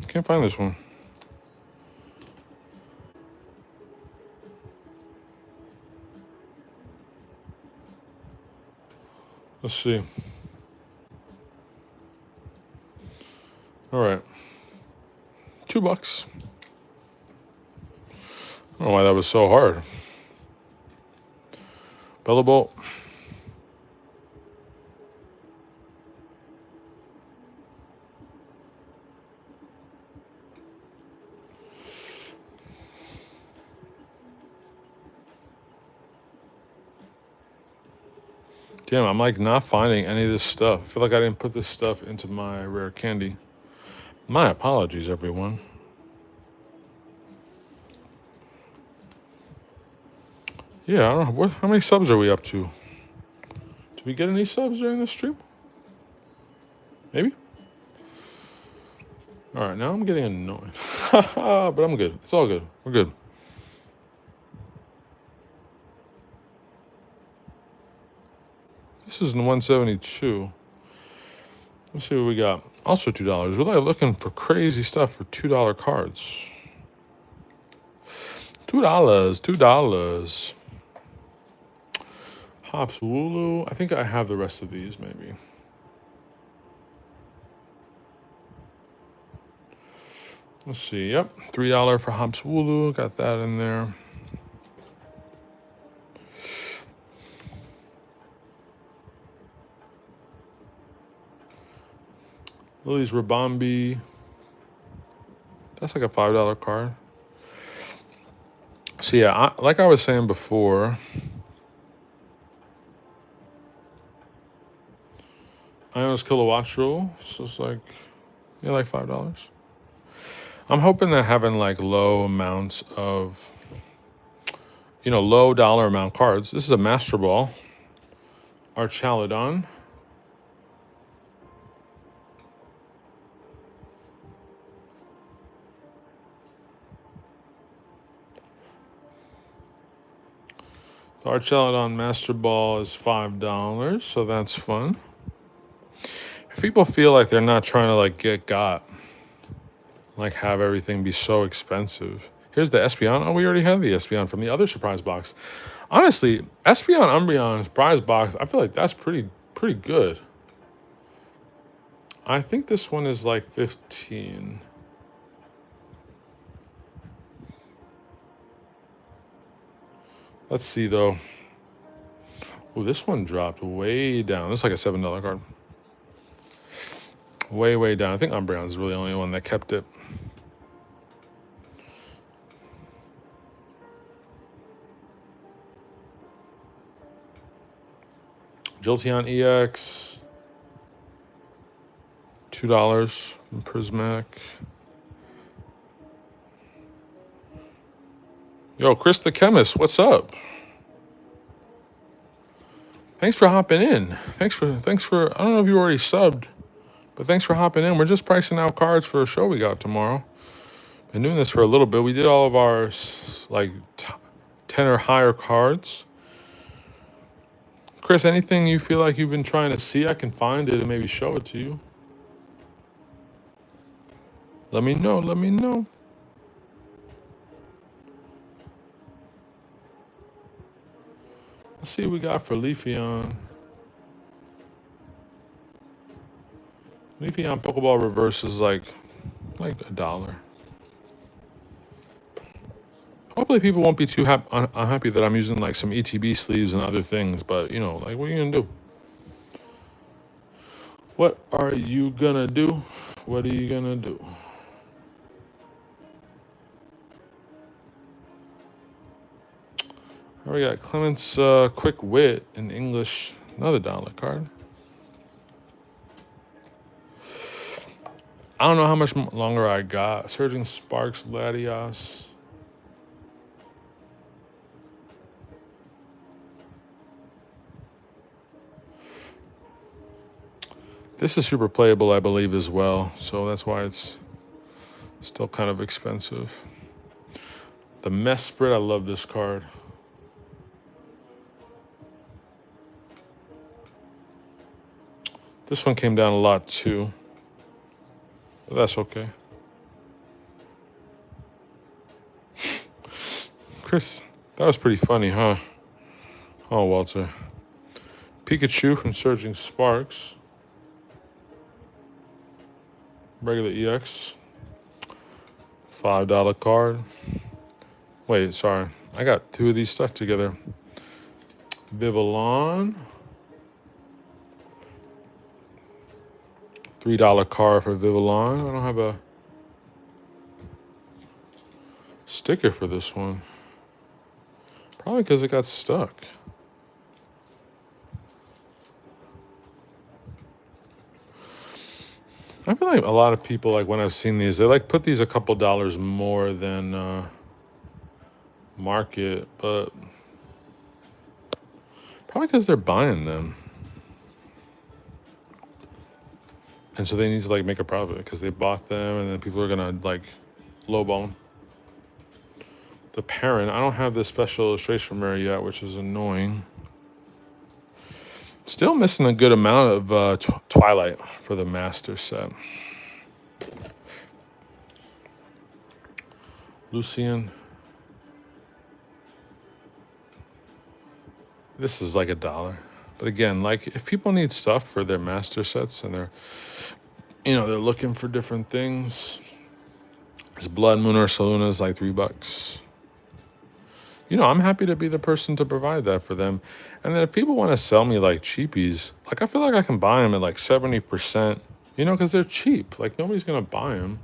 Can't find this one. Let's see. All right. $2. I don't know why that was so hard. Bellabolt. Damn, I'm like not finding any of this stuff. I feel like I didn't put this stuff into my rare candy. My apologies, everyone. Yeah, I don't know. How many subs are we up to? Did we get any subs during the stream? Maybe? All right, now I'm getting annoyed. But I'm good. It's all good. We're good. This is in 172. Let's see what we got. Also $2. We're like looking for crazy stuff for $2 cards. $2. Hops Wooloo. I think I have the rest of these maybe. Let's see. Yep, $3 for Hops Wooloo. Got that in there. Lily's Rabambi. That's like a $5 card. So yeah, like I was saying before, Iona's Kilowattrel. So it's like, yeah, like $5. I'm hoping that having like low amounts of, low dollar amount cards. This is a Master Ball. Archaludon. The Archaludon Master Ball is $5, so that's fun. If people feel like they're not trying to like get got, like have everything be so expensive. Here's the Espeon. Oh, we already have the Espeon from the other surprise box. Honestly, Espeon Umbreon surprise box, I feel like that's pretty good. I think this one is like 15. Let's see though. Oh, this one dropped way down. This is like a $7 card. Way down. I think Umbreon is really the only one that kept it. Jolteon EX. $2 from Prismatic. Yo, Chris the Chemist, what's up? Thanks for hopping in. Thanks for. I don't know if you already subbed, but thanks for hopping in. We're just pricing out cards for a show we got tomorrow. Been doing this for a little bit. We did all of our like 10 or higher cards. Chris, anything you feel like you've been trying to see, I can find it and maybe show it to you. Let me know. Let's see what we got for Leafeon. Leafeon Pokeball Reverse is like $1. Hopefully people won't be too unhappy that I'm using like some ETB sleeves and other things, but like what are you gonna do? What are you gonna do? What are you gonna do? All right, we got Clement's Quick Wit in English, another $1 card. I don't know how much longer I got. Surging Sparks, Latios. This is super playable, I believe, as well. So that's why it's still kind of expensive. The Mesprit, I love this card. This one came down a lot too. But that's okay. Chris, that was pretty funny, huh? Oh, Walter. Pikachu from Surging Sparks. Regular EX. $5 card. Wait, sorry. I got two of these stuck together. Vivillon. $3 card for Vivillon. I don't have a sticker for this one. Probably because it got stuck. I feel like a lot of people, like when I've seen these, they like put these a couple dollars more than market, but probably because they're buying them. And so they need to like make a profit because they bought them, and then people are gonna like lowball them. The parent, I don't have this special illustration rare yet, which is annoying. Still missing a good amount of Twilight for the master set. Lucian. This is like $1. But again, like if people need stuff for their master sets and they're, they're looking for different things, this Blood Moon or Saluna is like $3. I'm happy to be the person to provide that for them. And then if people want to sell me like cheapies, like I feel like I can buy them at like 70%, because they're cheap. Like nobody's going to buy them.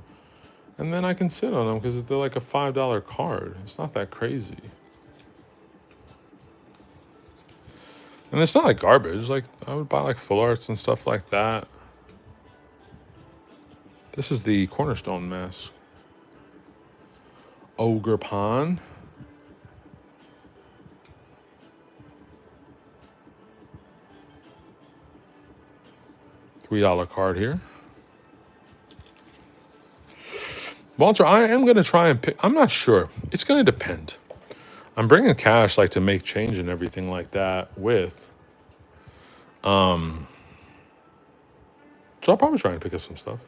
And then I can sit on them because they're like a $5 card. It's not that crazy. And it's not like garbage. Like I would buy like full arts and stuff like that. This is the Cornerstone mask. Ogre Pond. $3 card here. Walter, I am going to try and pick. I'm not sure. It's going to depend. I'm bringing cash like to make change and everything like that with. So I'll probably try and pick up some stuff.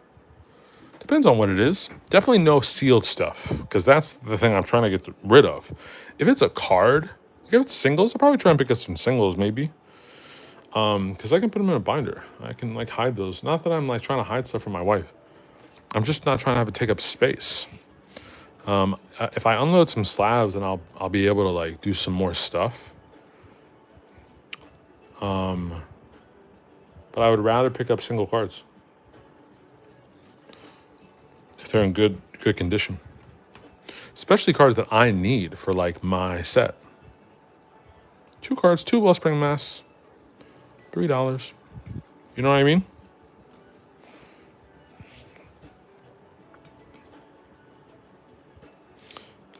Depends on what it is. Definitely no sealed stuff because that's the thing I'm trying to get rid of. If it's a card, if it's singles, I'll probably try and pick up some singles maybe. Because I can put them in a binder. I can like hide those. Not that I'm like trying to hide stuff from my wife. I'm just not trying to have it take up space. If I unload some slabs, then I'll be able to like do some more stuff. But I would rather pick up single cards if they're in good condition, especially cards that I need for like my set. 2 cards, 2 Wellspring Masks, $3. You know what I mean?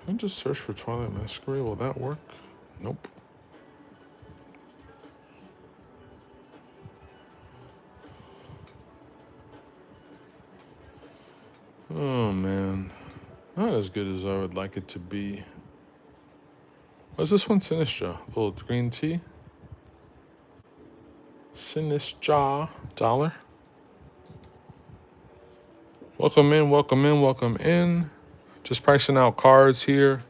Can I just search for Twilight Masquerade? Will that work? Nope. Oh, man. Not as good as I would like it to be. What's this one? Sinistra. Little green tea. Sinistra. $1. Welcome in, welcome in, welcome in. Just pricing out cards here.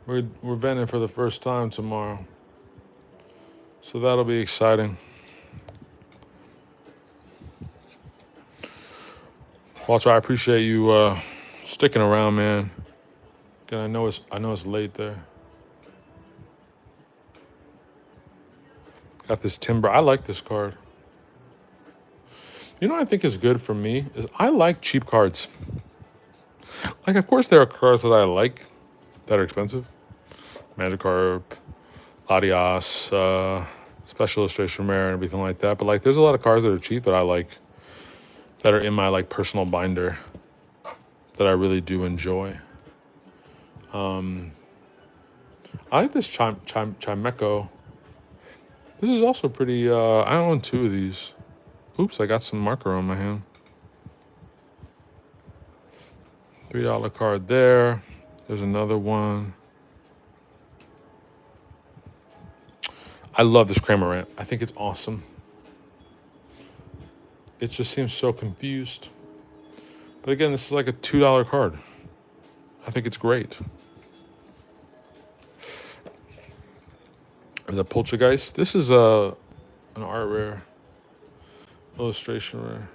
We're vending for the first time tomorrow. So that'll be exciting. Walter, I appreciate you sticking around, man. Again, I know it's late there. Got this Timber. I like this card. You know what I think is good for me is I like cheap cards. Like, of course, there are cards that I like that are expensive. Magikarp, Latias, Special Illustration Rare, and everything like that. But, like, there's a lot of cards that are cheap that I like, that are in my, like, personal binder that I really do enjoy. I like this Chimeco. This is also pretty, I own 2 of these. Oops, I got some marker on my hand. $3 card there. There's another one. I love this Cramorant. I think it's awesome. It just seems so confused. But again, this is like a $2 card. I think it's great. The Poltergeist. This is an art rare. Illustration rare.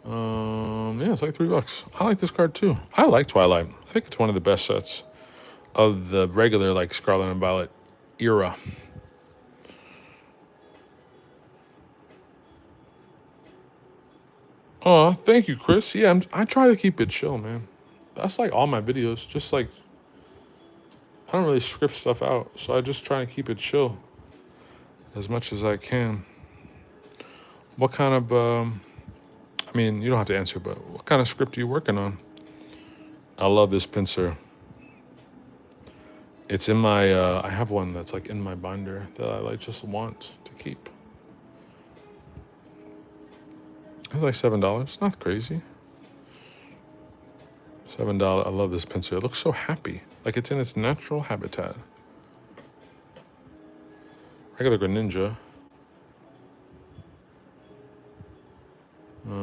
Yeah, it's like $3. I like this card too. I like Twilight. I think it's one of the best sets of the regular like Scarlet and Violet era. Oh, thank you, Chris. Yeah, I try to keep it chill, man. That's like all my videos. Just like I don't really script stuff out, so I just try to keep it chill as much as I can. What kind of, I mean, you don't have to answer, but what kind of script are you working on? I love this pincer. It's in my, I have one that's like in my binder that I like just want to keep. It's like $7, not crazy. $7, I love this pencil. It looks so happy, like it's in its natural habitat. Regular Greninja.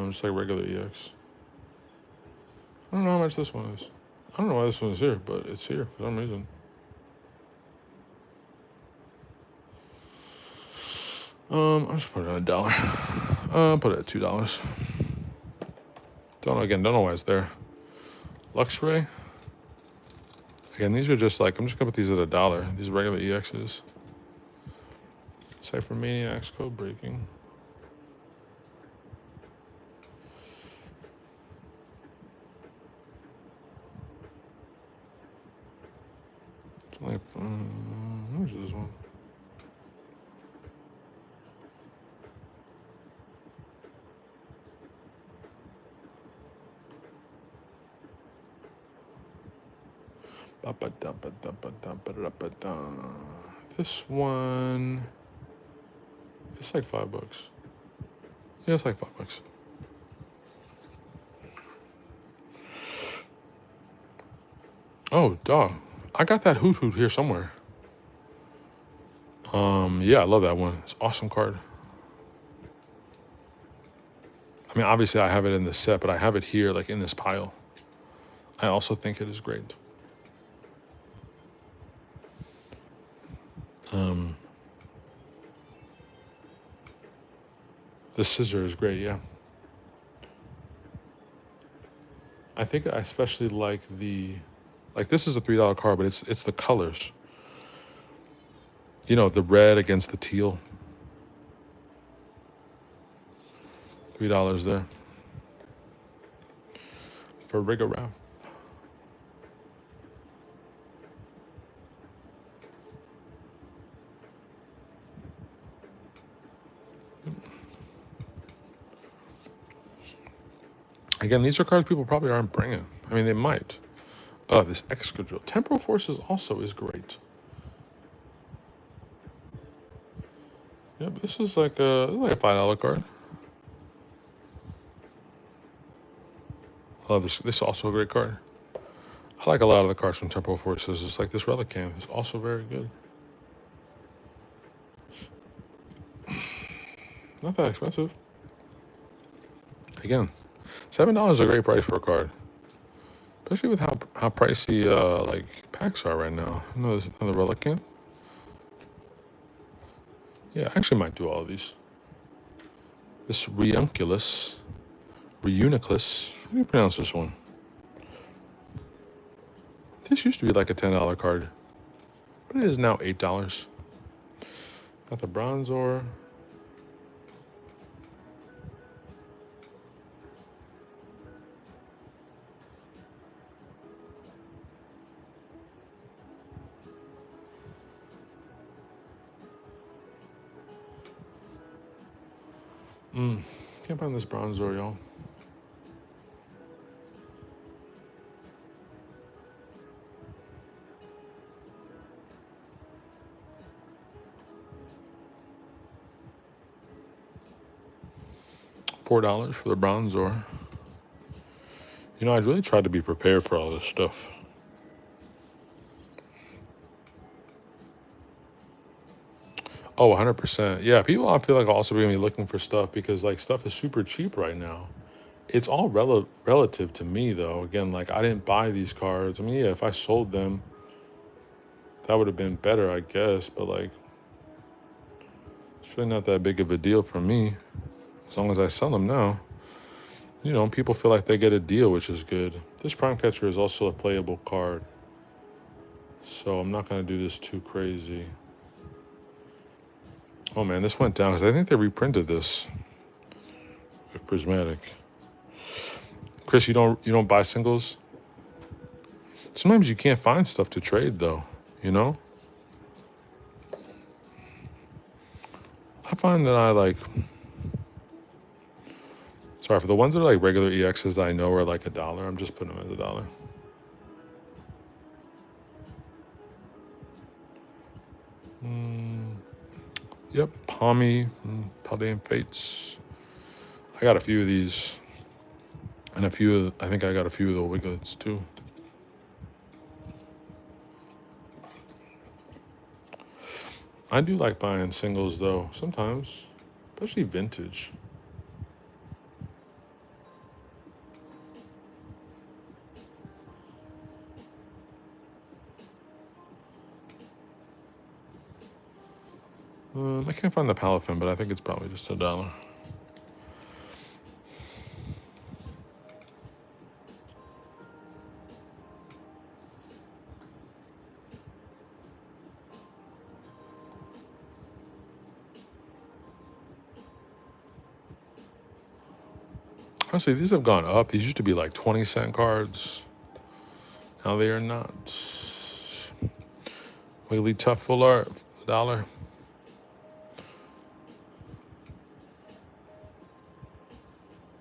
Just like regular EX. I don't know how much this one is. I don't know why this one is here, but it's here for some reason. I'll just put it at $1. I'll put it at $2. Don't know why it's there. Luxray. Again, these are just like, I'm just gonna put these at $1. These regular EXs. Cypher Maniacs, code breaking. Like, where's this one? This one, it's like $5. Yeah, it's like $5. Oh, dog. I got that Hoot Hoot here somewhere. Yeah, I love that one. It's an awesome card. I mean, obviously I have it in the set, but I have it here, like in this pile. I also think it is great. The scissor is great, yeah. I think I especially like this is a $3 card, but it's the colors. You know, the red against the teal. $3 there. For Rigorap. Again, these are cards people probably aren't bringing. I mean, they might. Oh, this Excadrill. Temporal Forces also is great. Yep, this is like a $5 card. I love this. This is also a great card. I like a lot of the cards from Temporal Forces. It's like this Relicanth is also very good. Not that expensive. Again, $7 is a great price for a card. Especially with how pricey like packs are right now. Another Relicanth. Yeah, I actually might do all of these. This Reuniclus. How do you pronounce this one? This used to be like a $10 card, but it is now $8. Got the Bronzor. Can't find this Bronzor, y'all. $4 for the Bronzor. You know, I really tried to be prepared for all this stuff. Oh, 100%. Yeah, people I feel like are also going to be looking for stuff because like stuff is super cheap right now. It's all relative to me though. Again, like I didn't buy these cards. I mean, yeah, if I sold them, that would have been better, I guess. But like, it's really not that big of a deal for me. As long as I sell them now. You know, people feel like they get a deal, which is good. This Prime Catcher is also a playable card. So I'm not going to do this too crazy. Oh man, this went down because I think they reprinted this with Prismatic. Chris, you don't buy singles? Sometimes you can't find stuff to trade though, you know? I find that I like, sorry, for the ones that are like regular EXs I know are like $1, I'm just putting them at $1. Yep, Palmy, Paldean Fates. I got a few of these. And I think I got a few of the Wiglets too. I do like buying singles though, sometimes, especially vintage. I can't find the Palafin, but I think it's probably just $1. Honestly, these have gone up. These used to be like 20-cent cards. Now they are not. Wiggly Tough Full Art, $1.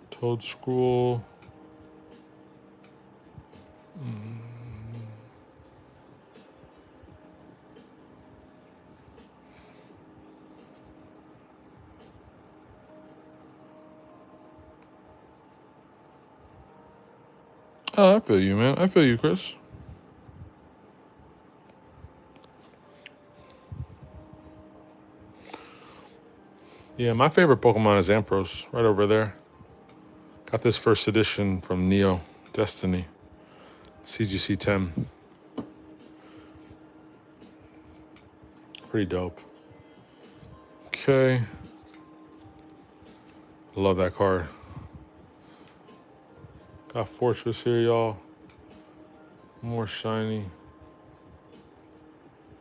Toad Scroll. Oh, I feel you, man. I feel you, Chris. Yeah, my favorite Pokemon is Ampharos, right over there. Got this first edition from Neo Destiny, CGC 10. Pretty dope. Okay. Love that card. Got Fortress here, y'all. More shiny.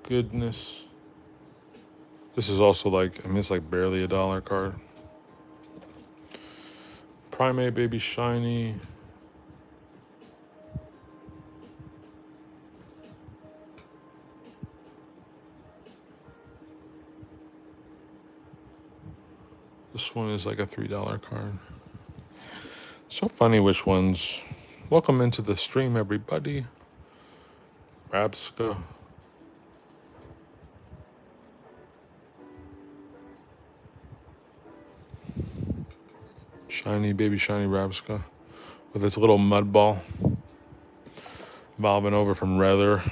Goodness. This is also like, it's like barely $1 card. Primate Baby Shiny. This one is like a $3 card. So funny which ones. Welcome into the stream, everybody. Rabska. Shiny, baby shiny Rabska. With its little mud ball. Bobbing over from Rather.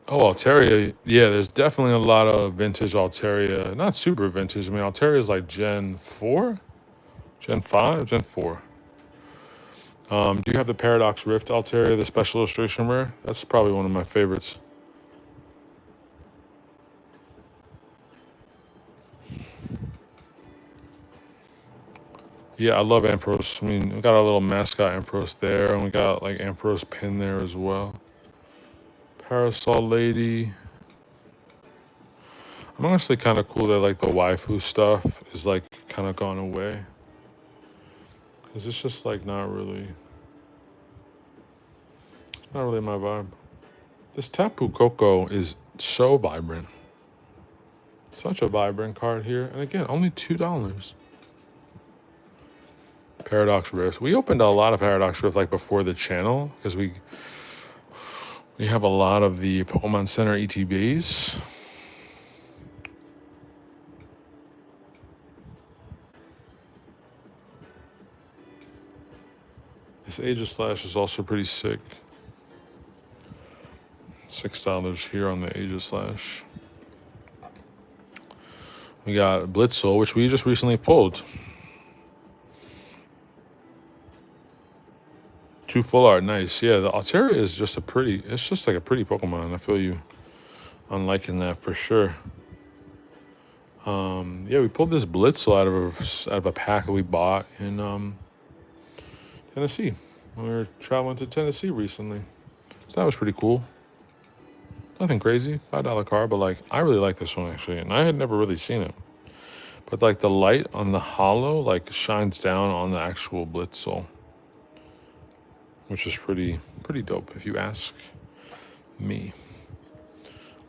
Oh, Altaria. Yeah, there's definitely a lot of vintage Altaria. Not super vintage. I mean, Altaria is like Gen 4? Gen 5? Gen 4. Do you have the Paradox Rift Altaria, the special illustration rare? That's probably one of my favorites. Yeah, I love Ampharos. I mean, we got our little mascot Ampharos there, and we got like Ampharos pin there as well. Parasol Lady. I'm honestly kind of cool that like the waifu stuff is like kind of gone away. Because it's just like not really my vibe. This Tapu Koko is so vibrant. Such a vibrant card here. And again, only $2. Paradox Rift. We opened a lot of Paradox Rift like before the channel because we have a lot of the Pokemon Center ETBs. This Aegislash is also pretty sick. $6 here on the Aegislash. We got Blitzel, which we just recently pulled. 2 full art, nice. Yeah, the Altaria is just it's just like a pretty Pokemon. I feel you on liking that for sure. Yeah, we pulled this Blitzel out of a pack that we bought in Tennessee. We were traveling to Tennessee recently. So that was pretty cool. Nothing crazy, $5 card, but like I really like this one actually, and I had never really seen it. But like the light on the holo like shines down on the actual Blitzel, which is pretty dope if you ask me.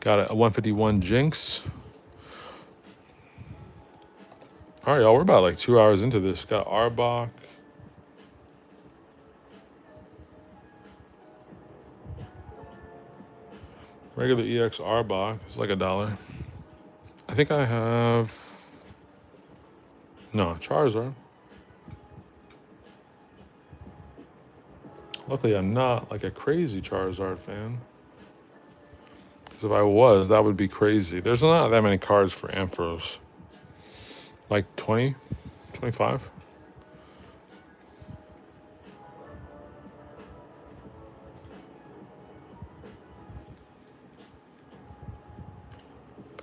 Got a 151 Jinx. All right, y'all, we're about like 2 hours into this. Got Arbok. Regular EXR box is like $1. I think I have... No, Charizard. Luckily, I'm not like a crazy Charizard fan. Because if I was, that would be crazy. There's not that many cards for Ampharos. Like 20, 25.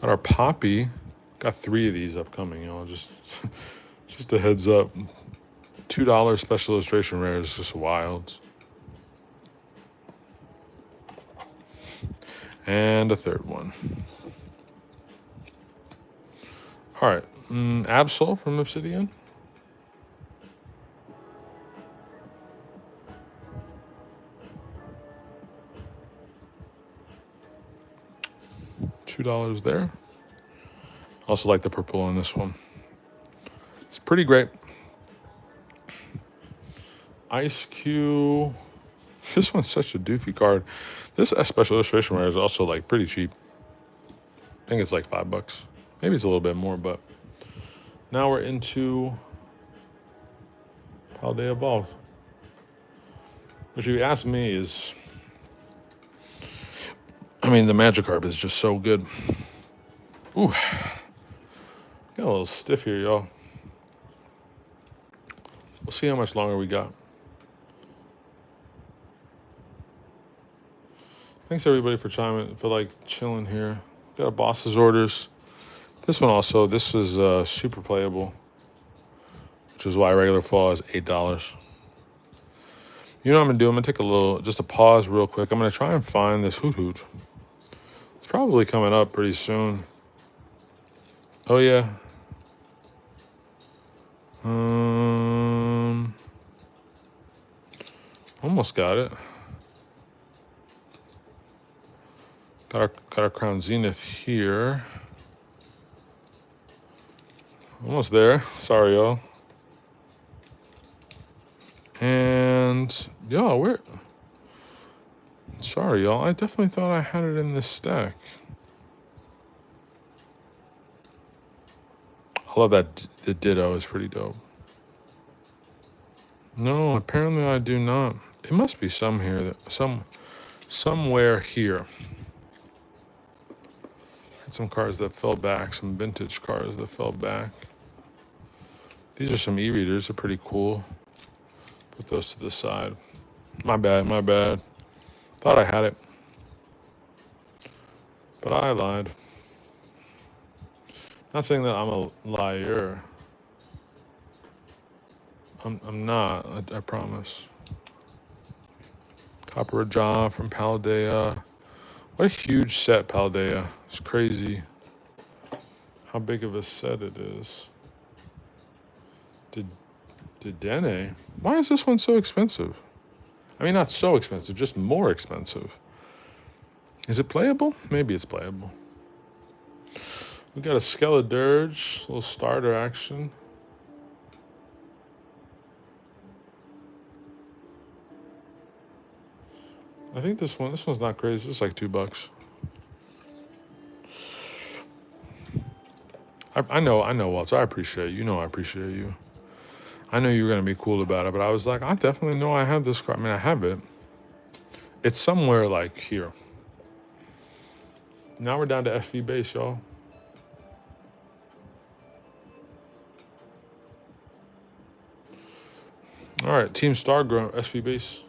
Got our Poppy. Got 3 of these upcoming, y'all. Just a heads up. $2 special illustration rare is just wild. And a third one. All right. Absol from Obsidian. $2 there. Also like the purple on this one. It's pretty great. Ice Cube. This one's such a doofy card. This special illustration rare is also like pretty cheap. I think it's like $5. Maybe it's a little bit more, but now we're into Paldea Evolve. Which, if you ask me, is... I mean, the Magikarp is just so good. Ooh. Got a little stiff here, y'all. We'll see how much longer we got. Thanks everybody for chilling here. Got a boss's orders. This one also, this is super playable, which is why regular fall is $8. You know what I'm gonna do? I'm gonna take just a pause real quick. I'm gonna try and find this Hoot Hoot. It's probably coming up pretty soon. Oh yeah. Almost got it. Got our Crown Zenith here. Almost there. Sorry, y'all. And yeah, sorry, y'all. I definitely thought I had it in this stack. I love that the Ditto is pretty dope. No, apparently I do not. It must be somewhere here. Had some cards that fell back, some vintage cards that fell back. These are some e-readers. They're pretty cool. Put those to the side. My bad. Thought I had it, but I lied. Not saying that I'm a liar. I'm not. I promise. Copper Jaw from Paldea. What a huge set, Paldea. It's crazy how big of a set it is. Dedenne? Why is this one so expensive? I mean, not so expensive, just more expensive. Is it playable? Maybe it's playable. We got a Skeledirge, little starter action. I think this one's not crazy. It's like $2. I know, Walter. I appreciate you. You know I appreciate you. I know you were going to be cool about it, but I was like, I definitely know I have this card. I mean, I have it. It's somewhere like here. Now we're down to FV base, y'all. All right, Team Stargrown, SV base.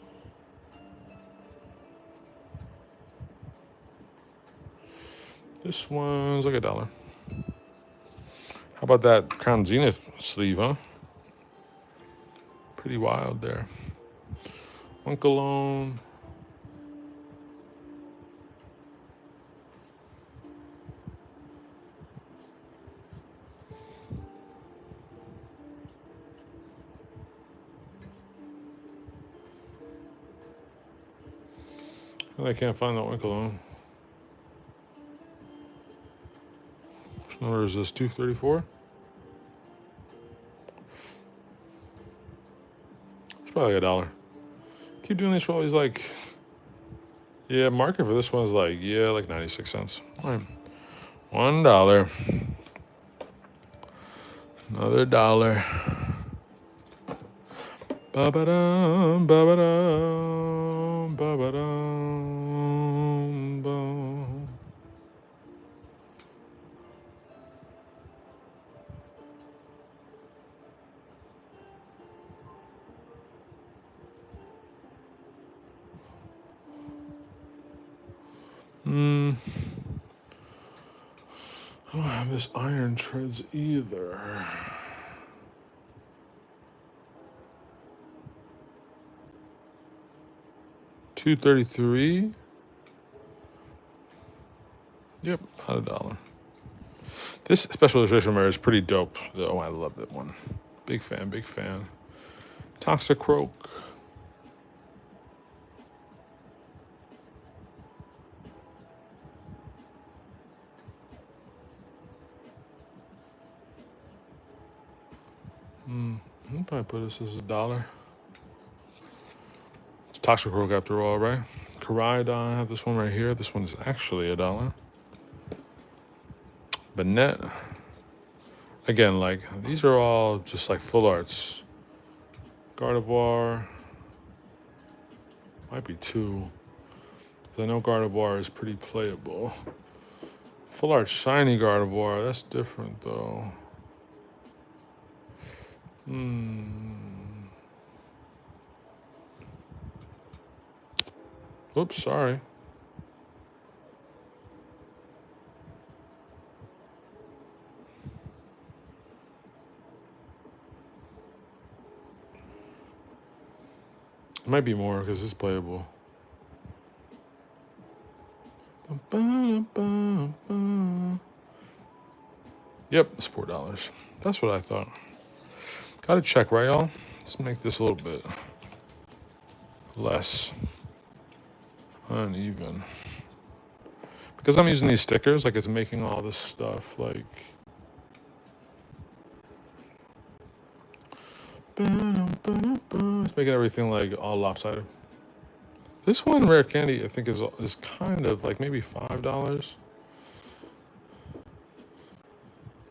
This one's like $1. How about that Crown Zenith sleeve, huh? Pretty wild there. Unkalone. I can't find that Winkleon. Which number is this? 234? It's probably $1. Keep doing this for all these, like, Yeah, market for this one is like, yeah, like 96 cents. All right. $1. Another dollar. Ba-ba-dum, ba-ba-dum, ba-ba-dum, bum. I don't have this iron treads either. $2.33. Yep, about $1. This special illustration rare is pretty dope, though. I love that one. Big fan, big fan. Toxicroak. I'll probably put this as $1. It's Toxicroak after all, right? Koraidon, I have this one right here. This one is actually $1. Banette. Again, like, these are all just like full arts. Gardevoir. Might be 2. Because I know Gardevoir is pretty playable. Full art shiny Gardevoir. That's different, though. Oops, sorry. It might be more because it's playable. Yep, it's $4. That's what I thought. Gotta check, right, y'all? Let's make this a little bit less uneven. Because I'm using these stickers, like it's making all this stuff like... It's making everything like all lopsided. This one, Rare Candy, I think is kind of like maybe $5.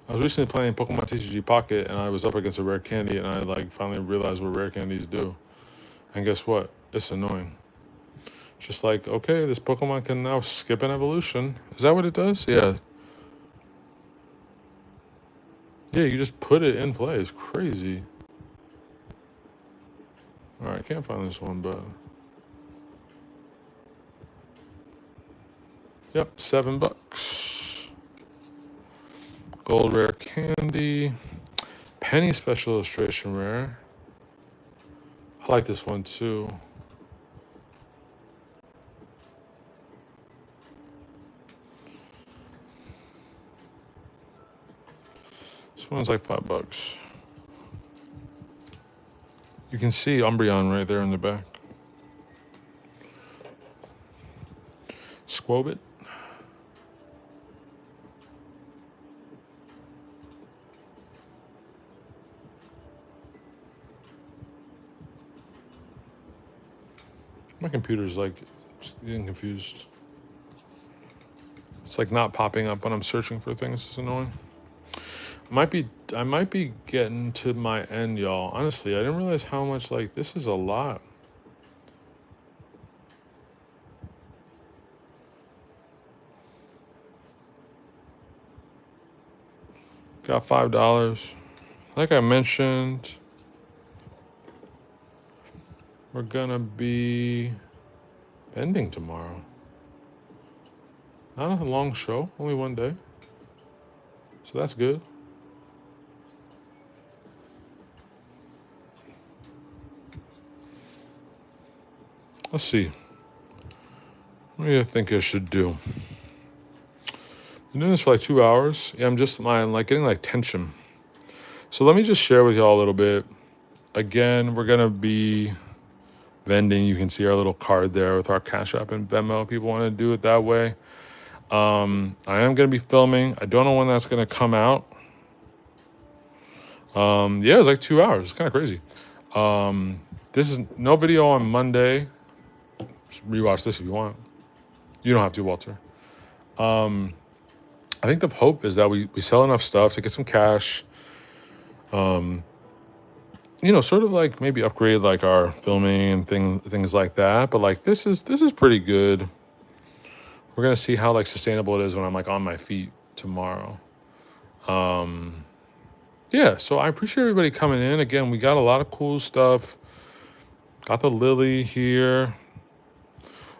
I was recently playing Pokemon TCG Pocket, and I was up against a Rare Candy, and I like finally realized what Rare Candies do. And guess what? It's annoying. Just like, okay, this Pokemon can now skip an evolution. Is that what it does? Yeah. Yeah, you just put it in play. It's crazy. All right, I can't find this one, but... Yep, $7. Gold Rare Candy. Penny Special Illustration Rare. I like this one, too. This one's like $5. You can see Umbreon right there in the back. Squobit. My computer's like getting confused. It's like not popping up when I'm searching for things. It's annoying. I might be getting to my end, y'all. Honestly, I didn't realize how much, like, this is a lot. Got $5. Like I mentioned, we're gonna be ending tomorrow. Not a long show, only one day. So that's good. Let's see. What do you think I should do? Been doing this for like 2 hours. Yeah, I'm like getting like tension. So let me just share with y'all a little bit. Again, we're gonna be vending. You can see our little card there with our Cash App and Venmo. People want to do it that way. I am gonna be filming. I don't know when that's gonna come out. Yeah, it's like 2 hours. It's kind of crazy. This is no video on Monday. Just rewatch this if you want. You don't have to, Walter. I think the hope is that we sell enough stuff to get some cash. Sort of like maybe upgrade like our filming and things like that. But like this is pretty good. We're gonna see how like sustainable it is when I'm like on my feet tomorrow. Yeah, so I appreciate everybody coming in. Again, we got a lot of cool stuff. Got the lily here.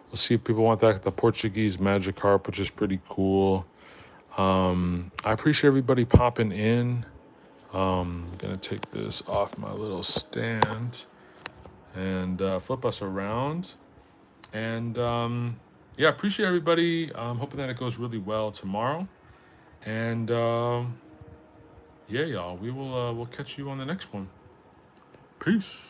We'll see if people want that. The Portuguese Magikarp, which is pretty cool. I appreciate everybody popping in. I'm gonna take this off my little stand and flip us around. And yeah, appreciate everybody. I'm hoping that it goes really well tomorrow. And yeah, y'all, we'll catch you on the next one. Peace.